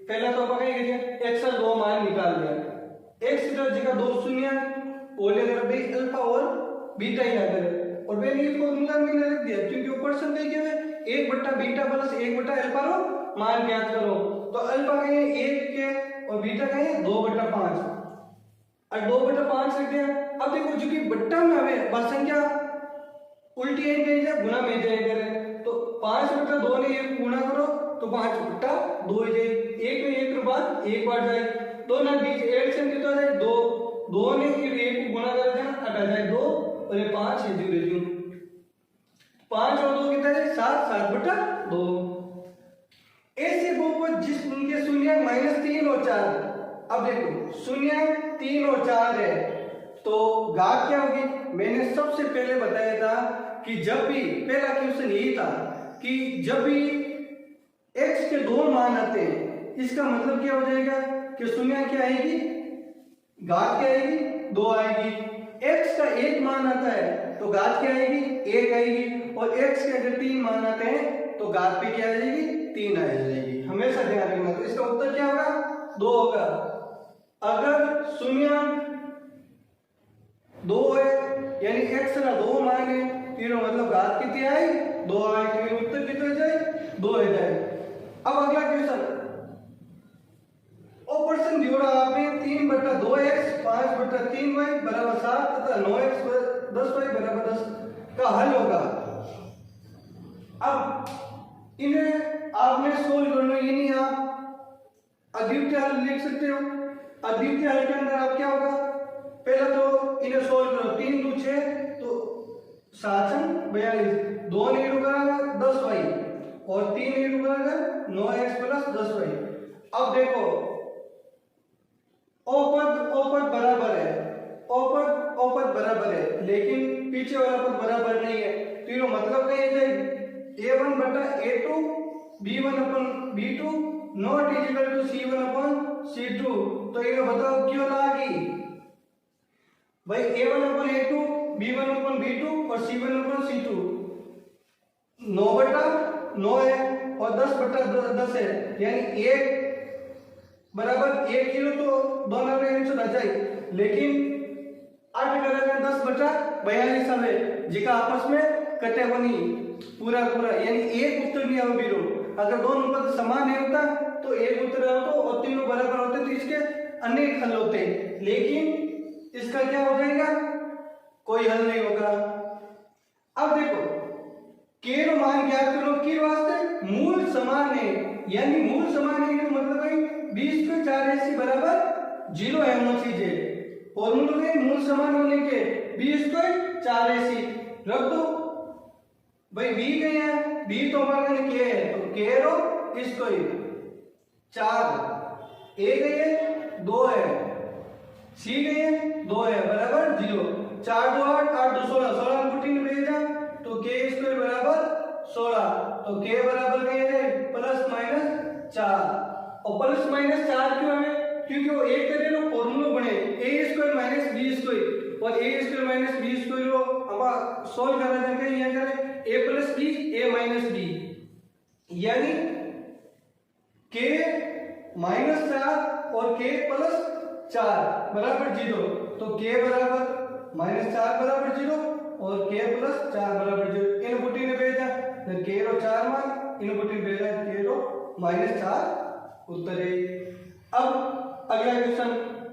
पहला तो अपन क्या किया x का 2 मान निकाल लिया, x की जगह 2 शून्य बोले अगर भाई अल्फा और बीटा ही आ करे और मैंने ये फॉर्मूला में रख दिया क्योंकि ऊपर से क्या है 1/बीटा प्लस 1/अल्फा रो मान ज्ञात करो, तो अल्फा का है 1 के और बीटा का है 2/5 और 2/5 रख दिया। अब देखो जो कि बट्टा में हमें बस संख्या उल्टी है कहीं जाए गुना में जाए करे, तो 5/2 ने 1 गुना करो तो 5/2 हो जाए, 1 में 1 के बाद 1 बार जाए, 2 ना बीच 1 से कितना जाए 2, 2 ने 1 को गुना कर देना हटा जाए 2 और ये 5 है 0 5 और 2 कितना है 7, 7/2। ऐसे बहुपद जिस उनके शून्य -3 और 4, अब देखो शून्य 3 और 4 है तो घात क्या होगी, मैंने सबसे पहले बताया था कि जब भी पहला क्वेश्चन यही था कि जब भी x के 2 मान आते हैं इसका मतलब क्या हो जाएगा कि शून्य क्या आएगी घात क्या आएगी 2 आएगी, x का 1 मान आता है तो घात क्या आएगी 1 आएगी, और x के अगर 3 मान आते हैं तो घात भी क्या आ जाएगी 3 आ जाएगी, हमेशा ध्यान रखना। तो इसका उत्तर क्या होगा 2 होगा। अगर शून्य 2 है यानी x का 2 मान है तीनों मतलब घात कितनी आई 2 आए, तो उत्तर कितना जाए 2 हो जाए। अब अगला क्वेश्चन ऑपरेशन जोड़ा आपने 3/2x 5/3y बराबर 7 तथा 9x 10y बराबर 10 का हल होगा। अब इन्हें आपने सोल्व करना, यानी आप अद्वितीय हल लिख सकते हो। अद्वितीय हल के अंदर आप क्या होगा पहला तो इन्हें सोल्व करो, 3 2 6 तो 7 42, 2 ने रुका 10y और 3 ने रुका 9x + 10y। अब देखो औपद बराबर है, औपद बराबर है लेकिन पीछे वाला पद बराबर नहीं है, तीनों मतलब क्या है a1/a2 b1/b2 not equal to c1/c2, तो ये बताओ क्यों लागी भाई a1/a2 b1/b2 और c1/c2 9/9 है और 10/10 है, यानी 1 बराबर 1 किलो तो दोनों में आंसर आ जाए, लेकिन 8 करेगा 10/42 है जिका आपस में कटे बनी पूरा यानी एक उत्तर नहीं आओ बीरो। अगर दोनों पद समान है होता तो एक उत्तर आओ तो और तीनों बराबर होते तो इसके अनेक हल होते, लेकिन इसका क्या हो जाएगा कोई हल नहीं होगा। अब देखो के रो मान ज्ञात करो, के वास्ते मूल समान है, यानी मूल समान है तो मतलब है 20 + 84 बराबर 0 है होना चाहिए। फॉर्मूला में मूल समान होने के 20 + 84 रख दो भाई, b कहीं है b तो हमारे के है तो के रो इसको ही 4 a गई है 2 है c गई है 2 है बराबर 0, 4 2 8 8 2 16 16 में 16, तो k बराबर क्या है प्लस माइनस 4। और प्लस माइनस 4 क्यों है? क्योंकि वो एक तरह का फॉर्मूला बने a square minus b square, और a square minus b square को अब सॉल्व करा जाके ये करें a plus b a minus b, यानी k माइनस 4 और k प्लस 4 बराबर 0। तो k बराबर माइनस 4 बराबर 0 और k प्लस 4 बराबर 0। इन बुटी ने भेजा तो k रो 4 मान, इन बुटी भेजा k रो माइनस 4 उत्तर है। अब अगला क्वेश्चन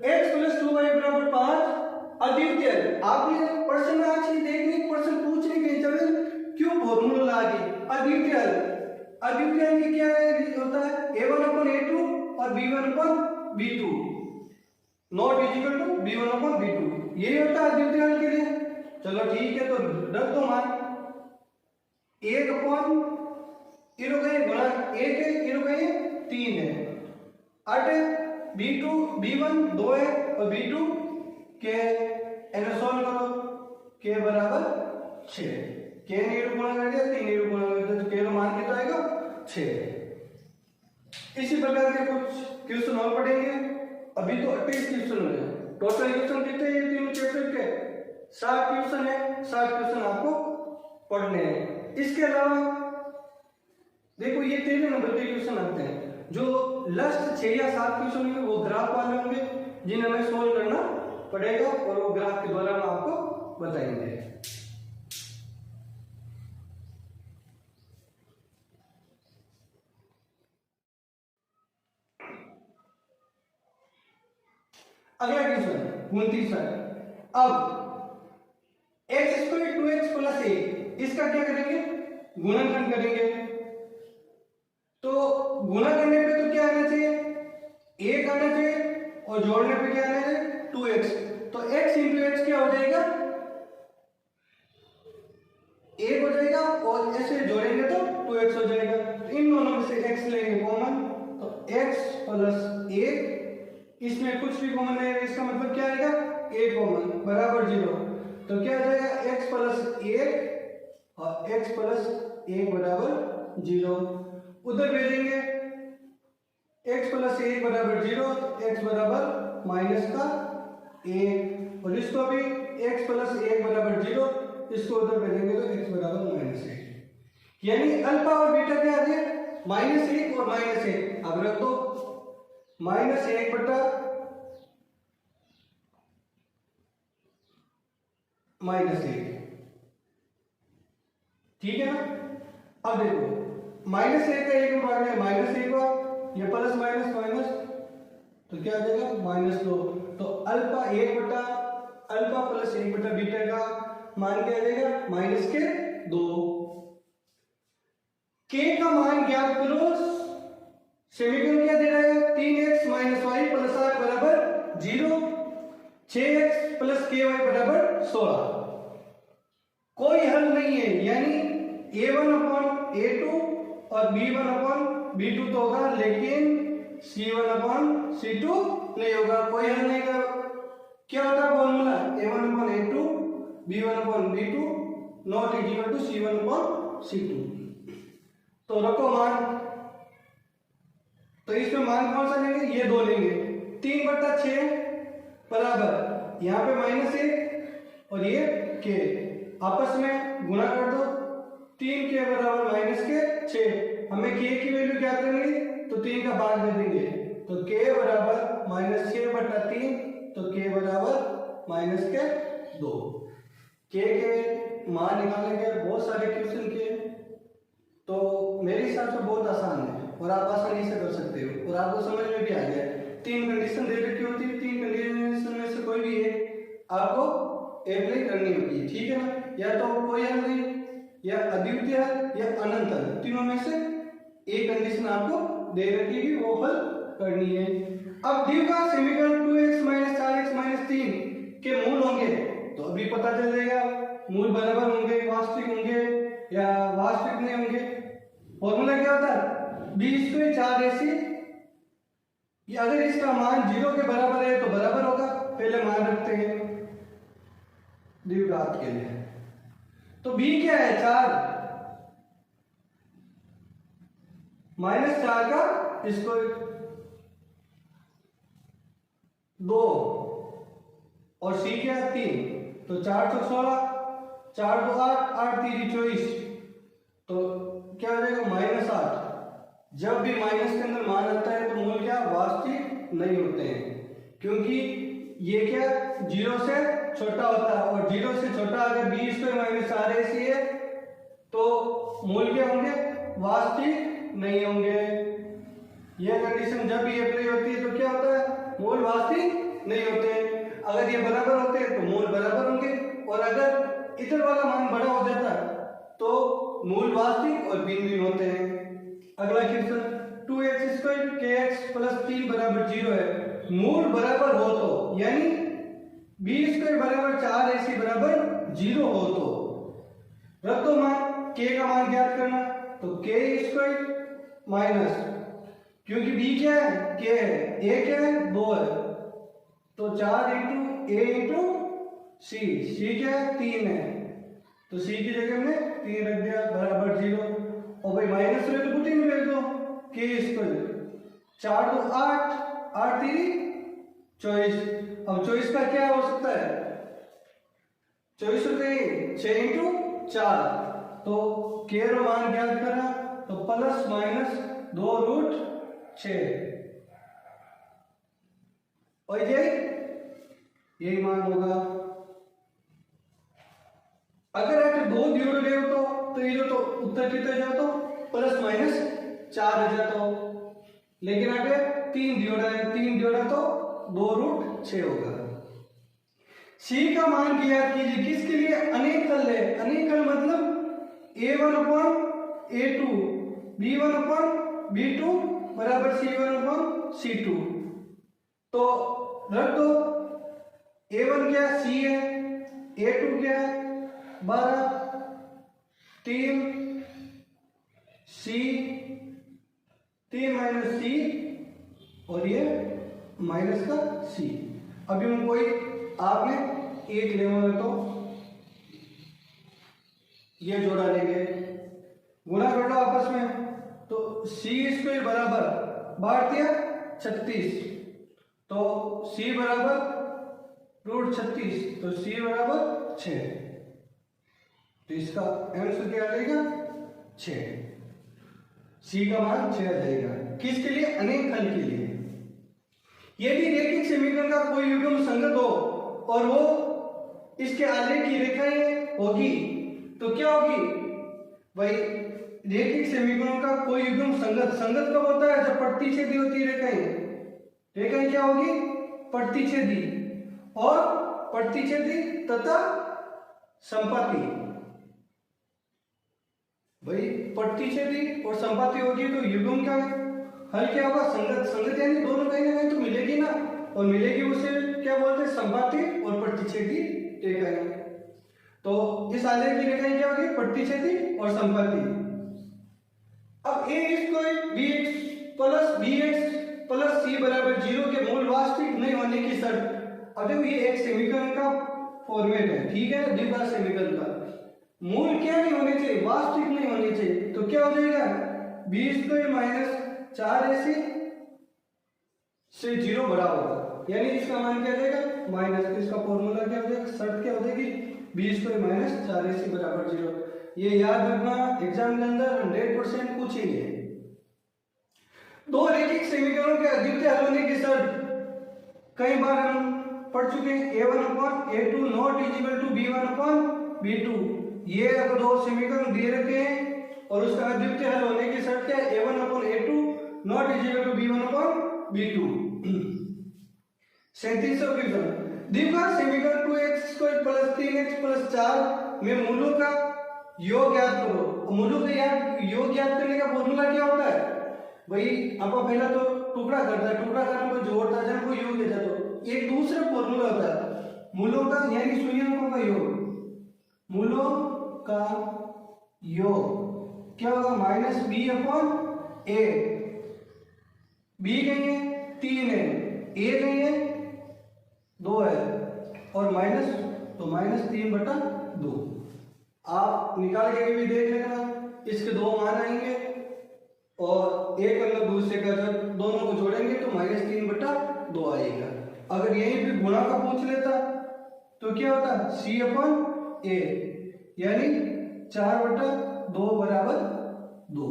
x प्लस 2y बराबर 5 अद्वितीय। आपने प्रश्न में आज ही देखने प्रश्न पूछने के चले क्यों फॉर्मूला लागे अद्वितीय। अद्वितीय की क्या होता है a1 अपन a2 और b1 upon b2 not is equal to b1 upon b2, यही होता है अद्वितीय के लिए। चलो ठीक है, तो रख दो मान 1 अपन इरो गए गुणा 1 है इरो गए 3 है, 8 b2 b1 2 है और b2 के एन सॉल्व करो k बराबर 6, k ने गुणा कर दिया 3 ने गुणा कर दिया तो k का मान कितना आएगा 6। इसी प्रकार के कुछ क्वेश्चन और पढ़ेंगे। अभी तो 28 क्वेश्चन हो गए, टोटल क्वेश्चन कितने हैं तीनों चैप्टर के 60 क्वेश्चन है, 60 क्वेश्चन आपको पढ़ने हैं। इसके अलावा देखो ये 13 नंबर के क्वेश्चन आते हैं, जो लास्ट 6 या 7 क्वेश्चन होंगे वो ग्राफ वाले होंगे जिन्हें हमें सोल्व करना पड़ेगा और वो ग्राफ के द्वारा हम आपको बताएंगे। अगला क्वेश्चन 29 है। अब x square 2x plus a इसका क्या करेंगे गुणनखंड करेंगे। तो गुणा करने पे तो क्या आना चाहिए 1 आना चाहिए और जोड़ने पे क्या आना चाहिए 2x, तो x इंटू x क्या हो जाएगा 1 हो जाएगा और ऐसे जोड़ेंगे तो 2x हो जाएगा। तो इन दोनों में से x लेंगे कॉमन, तो x प्लस 1 इसमें कुछ भी कॉमन नहीं है, इसका मतलब क्या आएगा a कॉमन बराबर 0। तो क्या आ जाएगा x प्लस 1 और x प्लस 1 बराबर 0। उधर भेजेंगे x प्लस 1 बराबर 0 तो x बराबर माइनस का 1 और इसको भी x प्लस 1 बराबर 0 इसको उधर भेजेंगे तो x बराबर माइनस 1, यानी अल्फा और बीटा क्या आ गया माइनस 1 और माइनस 1। अब रख दो माइनस 1 बटा माइनस 1, ठीक है ना। अब देखो माइनस 1 का 1 में भाग है माइनस 1 हुआ, ये प्लस माइनस माइनस तो क्या आ जाएगा माइनस 2। तो अल्फा 1 बटा अल्फा प्लस 1 बटा बीटा का मान क्या आ जाएगा माइनस के 2। k का मान ज्ञात करो, समीकरण क्या दे रहा है 3x माइनस वाई प्लस 8 बराबर 0, 6x प्लस ky बराबर 16। कोई हल नहीं है, यानी a1 अपॉन a2 और b1 अपॉन b2 तो होगा लेकिन c1 अपॉन c2 नहीं होगा, कोई हल नहीं का। क्या होता है formula a1 upon a2 b1 upon b2 not is equal to c1 upon c2। तो रखो मान, तो इसमें मान कौन सा लेंगे ये 2 लेंगे, 3 बटा 6 बराबर यहाँ पे माइनस 1 और ये k आपस में गुणा कर दो, 3 के बराबर माइनस के 6, हमें k की वैल्यू क्या करेंगे तो 3 का भाग दे देंगे, तो k बराबर माइनस 6 बटा 3 तो k बराबर माइनस के 2। k के मान निकालेंगे बहुत सारे क्वेश्चन के, तो मेरे हिसाब से बहुत आसान है और आप आसानी से कर सकते हो और आपको समझ में भी आ गया। 3 कंडीशन दे रखी होती है, 3 कंडीशन में से कोई भी एक आपको अप्लाई करनी होती है, ठीक है ना। या तो कोई हल नहीं, या अद्वितीय हल या अनंत हल, तीनों में से एक कंडीशन आपको दे रखी है वो हल करनी है। अब द्विघात समीकरण 2x माइनस 4x माइनस 3 के मूल होंगे तो अभी पता चल जाएगा मूल बराबर होंगे, वास्तविक होंगे या वास्तविक नहीं होंगे। फॉर्मूला क्या होता है b स्क्वायर 4ac, अगर इसका मान 0 के बराबर है तो बराबर होगा, पहले मान रखते हैं द्विघात के लिए। तो b क्या है 4, -4 का स्क्वायर 2 और सी क्या है 3, तो 4 चौक 16, 4 2 8, 8 3 24, तो क्या हो जाएगा -8। जब भी माइनस के अंदर मान आता है तो मूल क्या वास्तविक नहीं होते हैं, क्योंकि ये क्या 0 से छोटा होता है, और 0 से छोटा अगर b स्क्वायर -4ac है तो मूल क्या होंगे वास्तविक नहीं होंगे। यह कंडीशन जब भी अप्लाई होती है तो क्या होता है मूल वास्तविक नहीं होते। अगर ये बराबर होते हैं तो मूल बराबर होंगे, और अगर इधर वाला मान बड़ा हो जाता है तो मूल वास्तविक और भिन्न भिन्न होते हैं। अगला क्वेश्चन 2x² kx + 3 = 0 है, मूल बराबर हो तो, यानी b² = 4ac = 0 हो तो रख दो मान, k का मान ज्ञात करना, तो k² माइनस, क्योंकि b क्या है k है, a क्या है 2 है, तो 4 × a × c क्या है 3 है, तो c की जगह हमने 3 रख दिया बराबर 0। और भाई माइनस रहे तो पुटिंग में भेज दो, k², 4 2 8, 8 3 24। अब 24 का क्या हो सकता है 24 होते 6 × 4, तो k रो मान ज्ञात करना, तो ±2√6 और यही मान होगा। अगर आप 2 दियोड़ ले तो ये जो तो उत्तर कितना जाता ±4 आ जाता हो, लेकिन आगे 3 दियोड़ा है, 3 दियोड़ा तो 2√6 होगा। c का मान ज्ञात कीजिए, किसके लिए अनेक हल है, अनेक हल मतलब a1/a2 b1/b2 = c1/c2, तो रख दो a1 क्या है c है, a2 क्या है 12, 3 c 3 - c और ये माइनस का c। अभी हम कोई आपने एक लेवल तो ये जोड़ा लेंगे, गुणा कर लो आपस में, तो c² बराबर बांट दिया 36, तो c बराबर √36, तो c बराबर 6, तो इसका आंसर क्या आ जाएगा 6, c का मान 6 आ जाएगा। किसके लिए अनेक हल के लिए। यदि रेखिक समीकरण का कोई युग्म संगत हो और वो इसके आलेख की रेखाएं होगी तो क्या होगी भाई, रेखिक समीकरणों का कोई युग्म संगत कब होता है जब प्रतिच्छेदी होती है रेखाएं क्या होगी प्रतिच्छेदी और प्रतिच्छेदी तथा संपाती। भाई प्रतिच्छेदी और संपाती होगी तो युग्म का हल क्या होगा संगत यानी दोनों कहीं ना कहीं तो मिलेगी ना, और मिलेगी उसे क्या बोलते हैं संपाती और प्रतिच्छेदी रेखाएं। तो इस आलेख की रेखाएं क्या होगी प्रतिच्छेदी और संपाती। अब a² bx + bx + c = 0 के मूल वास्तविक नहीं होने की शर्त। अब देखो ये एक समीकरण का फॉर्मेट है, ठीक है, द्विघात समीकरण का मूल क्या नहीं होने चाहिए वास्तविक नहीं होने चाहिए, तो क्या हो जाएगा b² - 4ac से 0 बड़ा होगा, यानी इसका मान क्या हो जाएगा माइनस, तो इसका फॉर्मूला क्या हो जाएगा, शर्त क्या हो जाएगी b² - 4ac = 0। ये याद रखना एग्जाम के अंदर 100% पूछेंगे। दो रेखिक समीकरणों के अद्वितीय हल होने की शर्त कई बार हम पढ़ चुके हैं, a1/a2 ≠ b1/b2। ये अगर दो समीकरण दिए रखे हैं और उसका अद्वितीय हल होने की शर्त क्या है a1/a2 ≠ b1/b2। 37वां क्वेश्चन, द्विघात समीकरण 2x² + 3x + 4 में मूलों का योग ज्ञात करो। मूलों का योग ज्ञात करने का फॉर्मूला क्या होता है भाई, आपका पहला तो टुकड़ा करता है, टुकड़ा करने को जोड़ता है, जब कोई योग देता है तो एक दूसरा फॉर्मूला होता है मूलों का यानी शून्यकों का योग। मूलों का योग क्या होगा -b/a। b कहीं है 3 है, a कहीं है 2 है, और माइनस तो -3/2। आप निकाल के भी देख लेना, इसके दो मान आएंगे और एक अंदर दूसरे का जब दोनों को जोड़ेंगे तो -3/2 आएगा। अगर यहीं पे गुणा का पूछ लेता तो क्या होता, C/A, यानी 4/2 बराबर 2।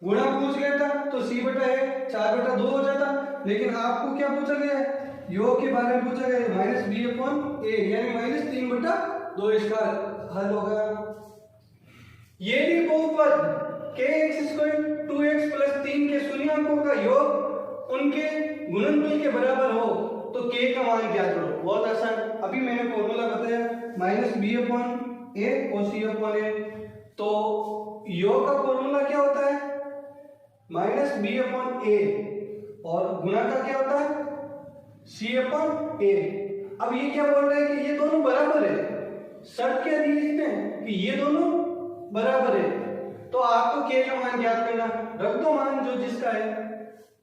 गुणा पूछ लेता तो C/A 4/2 हो जाता, लेकिन आपको क्या पूछा गया है, योग के बारे में पूछा गया है, -B/A यानी -3/2 इसका हल होगा। यदि बहुपद kx² 2x + 3 के शून्यांकों का योग उनके गुणनफल के बराबर हो तो k का मान ज्ञात करो। बहुत आसान, अभी मैंने फॉर्मूला बताया -B/A और C/A। तो योग का फॉर्मूला क्या होता है, -B/A और गुणा का क्या होता है, C/A। अब ये क्या बोल रहे हैं कि ये दोनों बराबर है, शर्त क्या दी इसने कि ये दोनों बराबर है, तो आपको k का मान ज्ञात करना, रख दो मान जो जिसका है।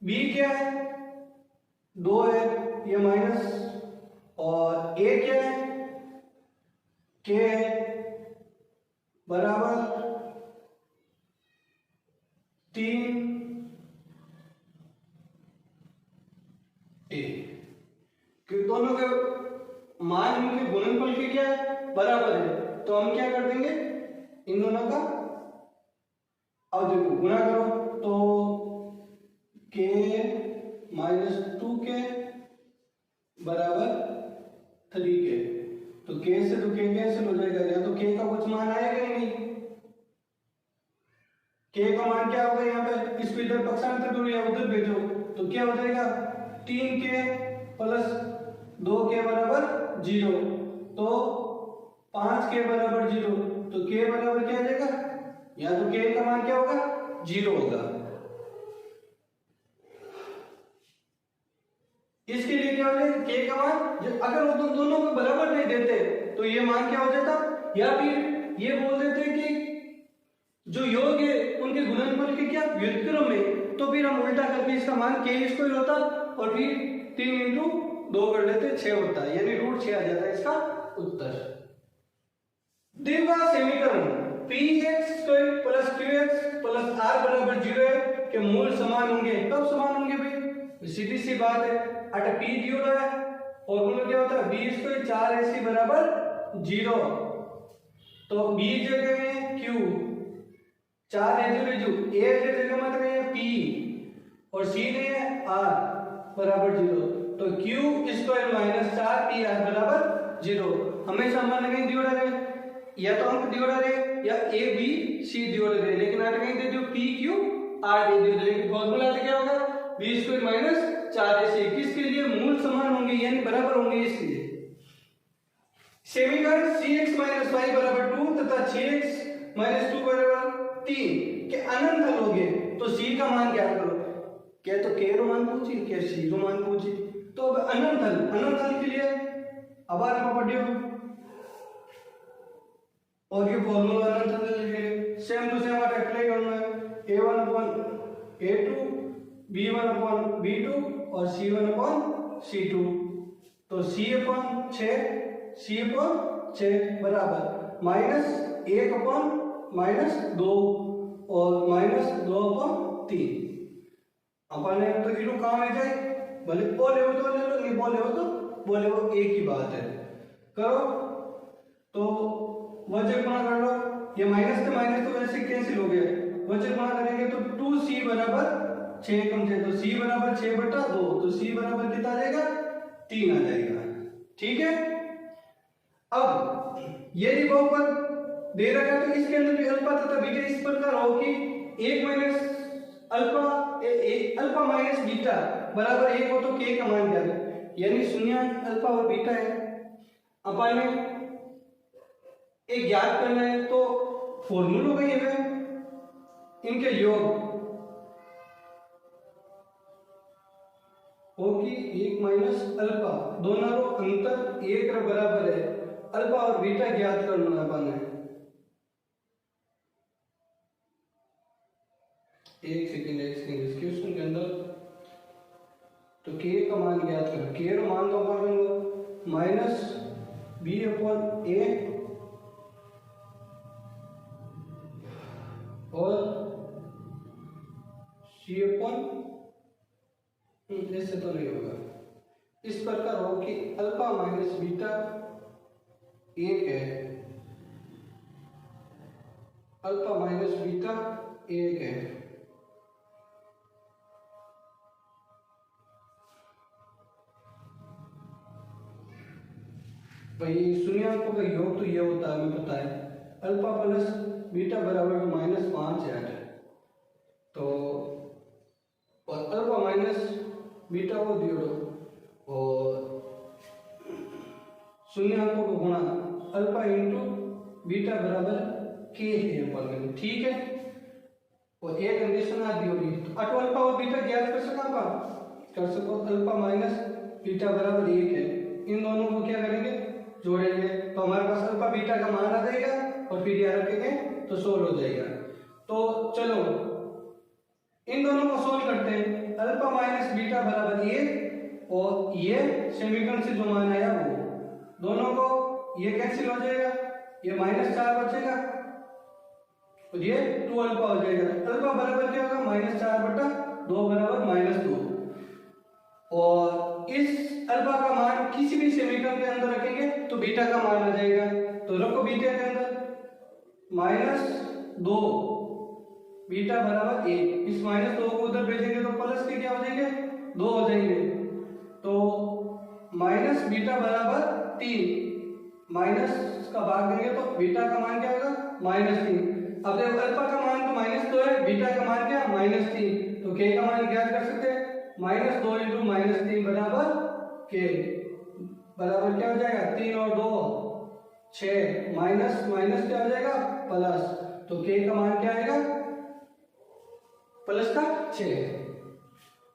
b क्या है, 2 है, ये माइनस, और a क्या है, k है, बराबर 3a। क्योंकि दोनों के मान इनके गुणनफल के क्या है, बराबर है, तो हम क्या कर देंगे, इन दोनों का अब देखो गुणा करो तो k - 2k बराबर 3k, तो k से तो k कैंसिल हो जाएगा, या तो k का कुछ मान आएगा ही नहीं। k का मान क्या होगा, यहाँ पे इसको इधर पक्षांतर करो या उधर भेजो तो क्या हो जाएगा, 3k + 2k बराबर 0, तो 5k बराबर 0, तो k बराबर क्या आ जाएगा, या तो k का मान क्या होगा, 0 होगा। इसके लिए क्या हो जाएगा, k का मान अगर वो दोनों को बराबर नहीं देते तो ये मान क्या हो जाता, या फिर ये बोल देते कि जो योग है उनके गुणनफल के क्या व्युत्क्रम है, तो फिर हम उल्टा करके इसका मान k² होता और फिर 3 × 2 कर लेते, 6 होता है, यानी √6 आ जाता है इसका उत्तर। द्विघात समीकरण px² + qx + r बराबर 0 के मूल समान होंगे। कब समान होंगे भाई, सीधी सी बात है, अट p दिया है और मूल क्या होता है, b² 4ac बराबर 0, तो b जगह है q, 4 a जगह मतलब है p और c ने है r बराबर 0, तो q² - 4pr बराबर 0। हमेशा हमारे कहीं दिया है या तो अंक दिया रहे या a b c दिया रहे, लेकिन आज कहीं दे दियो p q r दे दियो, लेकिन फॉर्मूला से क्या होगा, b² - 4ac किसके लिए, मूल समान होंगे यानी बराबर होंगे, इसलिए समीकरण cx - 5 बराबर 2 तथा 6x - 2 बराबर 3 के अनंत हल होंगे, तो c का मान क्या करो, क्या तो k रो मान पूछी, क्या c रो मान पूछी, तो अब अनंत हल के लिए अब आप पढ़ियो और ये फॉर्मूला अनंत हल के लिए सेम टू सेम अप्लाई करना है, a1/a2 b1/b2 और c1/c2, तो c/6 बराबर -1/-2 और -2/3। अपन ने तो इनो काम है जाए, भले बोले हो तो ले लो, नहीं बोले हो तो बोले हो, एक ही बात है। करो तो वजन गुणा कर लो, ये माइनस से माइनस तो वैसे कैंसिल हो गया, वजन गुणा करेंगे तो 2c बराबर 6 कम से, तो c बराबर 6/2, तो c बराबर कितना आ जाएगा, 3 आ जाएगा। ठीक है, अब यदि बहुपद दे रखा है तो इसके अंदर भी अल्फा तथा बीटा इस प्रकार हो कि 1 - अल्फा माइनस बीटा बराबर 1 हो तो k का मान क्या है, यानी शून्य अल्फा और बीटा है, अपन ने एक ज्ञात करना है, तो फॉर्मूलों का ये है इनके योग हो कि 1 - अल्फा, दोनों रो अंतर 1 रे बराबर है, अल्फा और बीटा ज्ञात करना है अपन ने। एक सेकंड इस क्वेश्चन के अंदर तो k का मान ज्ञात करें, k का मान तो अपन -b/a और तो नहीं होगा। इस प्रकार हो कि अल्फा माइनस बीटा एक है, अल्फा माइनस बीटा एक है। भाई शून्यांकों का योग तो ये होता है, हमें पता है, अल्फा प्लस बीटा बराबर -5 है। तो और अल्फा माइनस बीटा को दियो और शून्यांकों को गुणा अल्फा इंटू बीटा बराबर के है, ठीक है। और एक कंडीशन आ दी होगी तो अटो अल्फा और बीटा ज्ञात कर सको अल्फा माइनस बीटा बराबर 1 है। इन दोनों को क्या करेंगे, जोड़ेंगे, तो हमारे पास अल्फा बीटा का मान आ जाएगा और फिर यहाँ रखेंगे तो सोल्व हो जाएगा। तो चलो इन दोनों को सोल्व करते हैं। अल्फा माइनस बीटा बराबर 1 और ये समीकरण से जो मान आया वो दोनों को ये कैंसिल हो जाएगा, ये -4 बचेगा और ये 2 अल्फा हो जाएगा। अल्फा बराबर क्या होगा, -4/2 बराबर -2। और इस अल्फा का मान किसी भी समीकरण के अंदर रखेंगे तो बीटा का मान आ जाएगा। तो रखो बीटा के अंदर -2 बीटा बराबर 1। इस -2 को उधर भेजेंगे तो प्लस के क्या हो जाएंगे, 2 हो जाएंगे। तो माइनस बीटा बराबर 3, माइनस का भाग देंगे तो बीटा का मान क्या होगा, -3। अब देखो अल्फा का मान तो -2 है, बीटा का मान क्या, -3। तो के का मान ज्ञात कर सकते हैं, -2 × -3 बराबर के बराबर क्या हो जाएगा, 3 और 2 6, माइनस माइनस क्या हो जाएगा प्लस। तो के का मान क्या आएगा, प्लस का 6।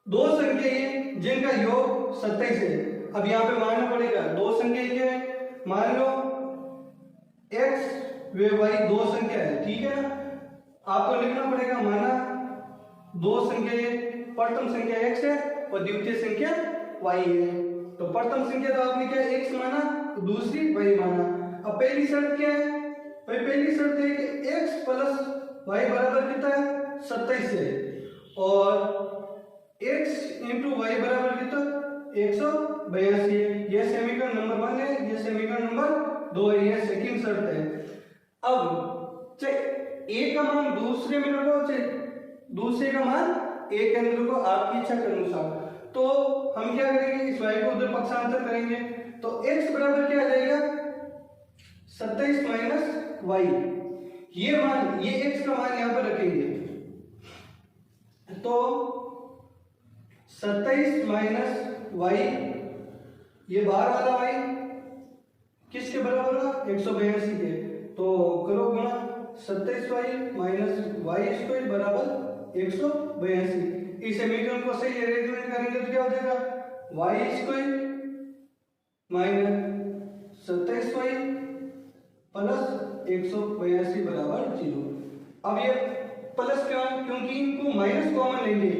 दो संख्या ये जिनका योग 27 है। अब यहाँ पे मानना पड़ेगा दो संख्या क्या है, मान लो x व y दो संख्या है, ठीक है ना। आपको लिखना पड़ेगा माना दो संख्या ये, प्रथम संख्या x है और द्वितीय संख्या y है। तो प्रथम संख्या तो आपने क्या x माना, दूसरी y माना। अब पहली शर्त क्या है भाई, पहली शर्त है कि x प्लस y बराबर कितना है, 27 है, और x × y बराबर कितना, 182 है। यह समीकरण नंबर 1 है, यह समीकरण नंबर 2 है, यह सेकंड शर्त है। अब चाहे a का मान दूसरे में रखो, चाहे दूसरे का मान a के अंदर रखो, आपकी इच्छा के अनुसार। तो हम क्या करेंगे, इस y को उधर पक्षांतर करेंगे तो x बराबर क्या आ जाएगा, 27 - y। ये मान, ये x का मान यहां पर रखेंगे तो 27 - y, ये बाहर वाला y किसके बराबर होगा, 182 के। तो करो गुणा 27y - y² बराबर 182। इस समीकरण को सही अरेंजमेंट करेंगे तो क्या हो जाएगा, y² - 27y प्लस 182 बराबर 0। अब ये प्लस क्यों, क्योंकि इनको माइनस कॉमन लेंगे,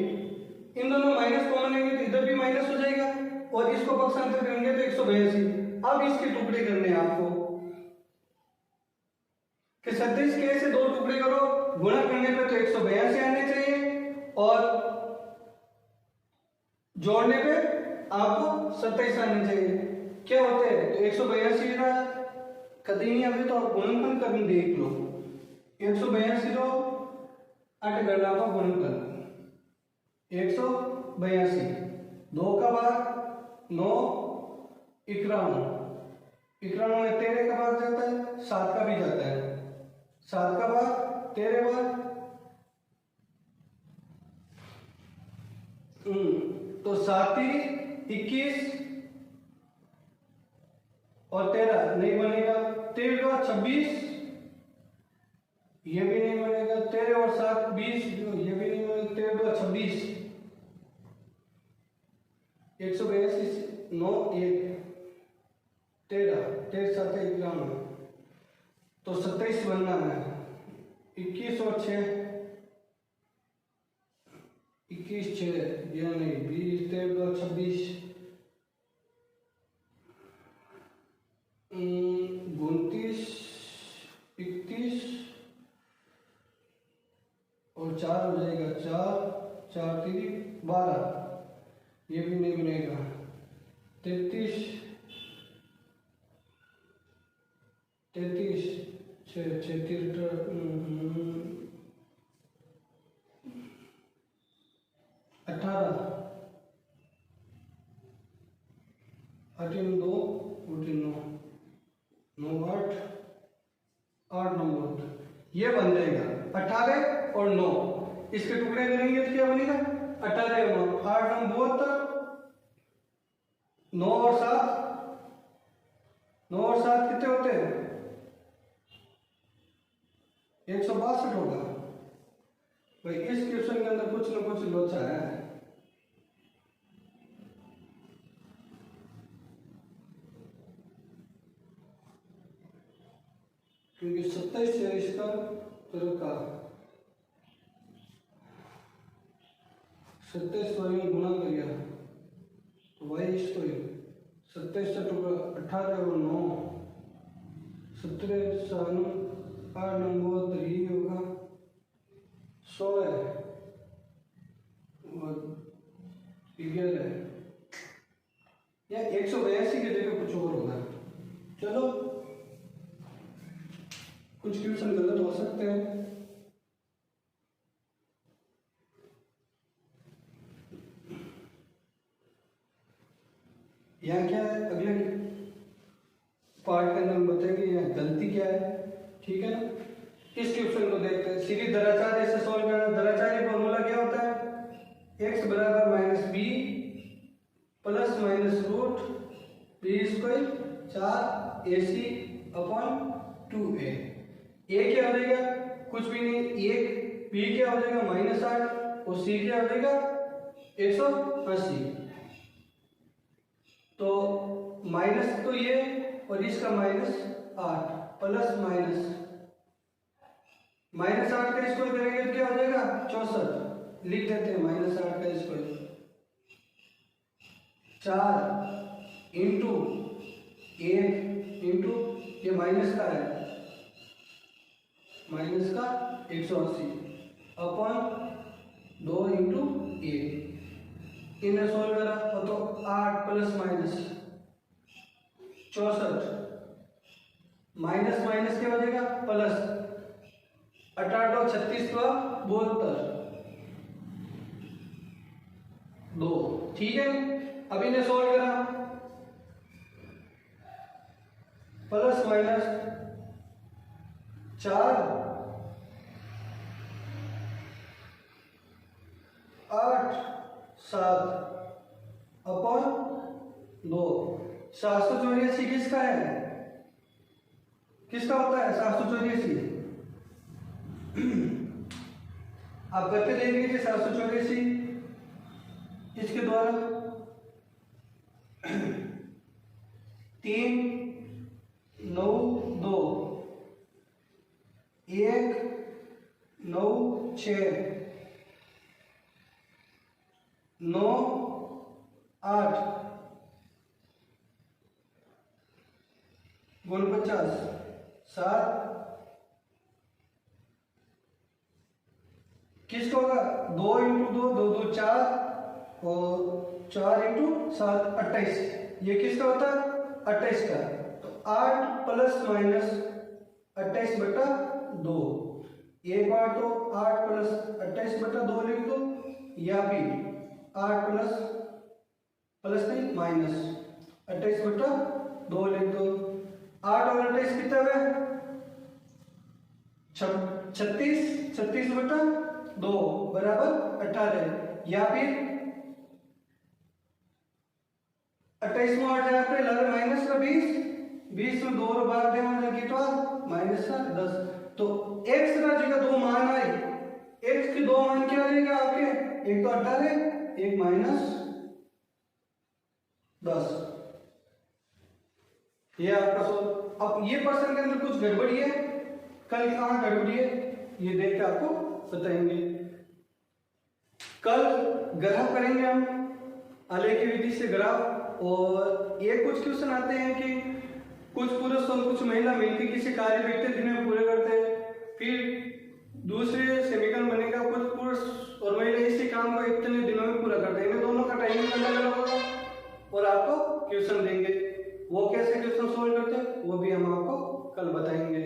इन दोनों माइनस कॉमन लेंगे तो इधर भी माइनस हो जाएगा और इसको पक्षांतर करेंगे तो 182। अब इसके टुकड़े करने हैं आपको कि 27 के से 2 टुकड़े करो, गुणा करने पे तो 182 आने चाहिए और जोड़ने पे आपको 27 आने चाहिए। क्या होते हैं तो 182 ना कभी नहीं, अभी तो आप गुणनफल करके देख लो। 182 तो 8 करना आपका गुणनफल, 182 2 का भाग 9, 91 में 13 का भाग जाता है, 7 का भी जाता है, 7 का भाग 13 बार, तो 7 × 21 और 13 नहीं बनेगा, 13 का 26 ये भी नहीं बनेगा, 13 और 7 20 ये भी नहीं बनेगा, 13 का 26 182 9 1 13 13 7 91, तो 27 बनना है। 21 और 6 21 6 या नहीं 20 13 और 26 29 31 और 4 हो जाएगा, 4 4 3 12 ये भी नहीं बनेगा। 33 18 18 2 9 9 8 8 नंबर ये बन जाएगा 18 और 9 इसके टुकड़े करेंगे तो क्या बनेगा 18 और 9 8 नंबर 72 9 और 7 कितने होते हैं 162 होगा। भाई इस क्वेश्चन के अंदर कुछ ना कुछ लोचा है। क्योंकि 27 से इसका तरीका 27 वाले में गुना कर दिया तो भाई इसको 27 से टुकड़ा 18 और 9 17 7 8 नंबर 3 होगा 16 और 11 या 182 की जगह कुछ और होगा। चलो कुछ क्वेश्चन गलत हो सकते हैं। यहाँ क्या है अगले पार्ट के अंदर हम बताएंगे यहाँ गलती क्या है। ठीक है ना। इस क्वेश्चन को देखते हैं। सीरीज दराचार जैसे सॉल्व करना। दराचारी फॉर्मूला क्या होता है x बराबर minus B plus minus root B square 4 AC upon 2a। a क्या हो जाएगा कुछ भी नहीं 1 b क्या हो जाएगा -8 और c क्या हो जाएगा 180। तो माइनस तो ये और इसका -8 प्लस -8 का स्क्वायर करेंगे तो क्या हो जाएगा 64। लिख देते हैं -8 का स्क्वायर 4 इंटू 1 इंटू ये माइनस का है माइनस का 180 अपॉन 2 इंटू 1 इन्हें सोल्व करा तो 8 प्लस माइनस 64 माइनस माइनस क्या हो जाएगा प्लस 18 और 36 का 72 2। ठीक है अब इन्हें सोल्व करा प्लस माइनस 4 8 7 अपॉन 2। 784 किसका है किसका होता है 784 आप करके देख लीजिए 784 इसके द्वारा 3 9 2 1 9 6 9 8 49 7 किसका होगा 2 इंटू 2 2 2 4 और 4 इंटू 7 28 ये किसका होता है 28 का। तो 8 प्लस माइनस 28 बटा 2 एक बार तो 8 प्लस 28 बटा 2 लिख दो या फिर 8 प्लस प्लस नहीं माइनस 28 बटा 2 लिख दो। 8 और 28 कितना है 36 बटा 2 बराबर 18 या फिर 28 में 8 जाए लगे माइनस का 20 में 2 और भाग दे मतलब कितना माइनस का 10। तो x का जगह 2 मान आए x के 2 मान क्या रहेगा आपके एक तो 18 एक माइनस 10 ये आपका सोल्व। अब ये पर्सन के अंदर कुछ गड़बड़ी है कल कहाँ गड़बड़ी है ये देख के आपको बताएंगे। कल ग्राफ करेंगे हम आलेख की विधि से ग्राफ और ये कुछ क्वेश्चन आते हैं कि कुछ पुरुष और कुछ महिला मिलकर किसी कार्य को इतने दिनों में पूरे करते हैं फिर दूसरे समीकरण बनेगा कुछ पुरुष और महिला इसी काम को इतने दिनों में पूरा करते हैं। इन दोनों का टाइमिंग अलग कल बताएंगे।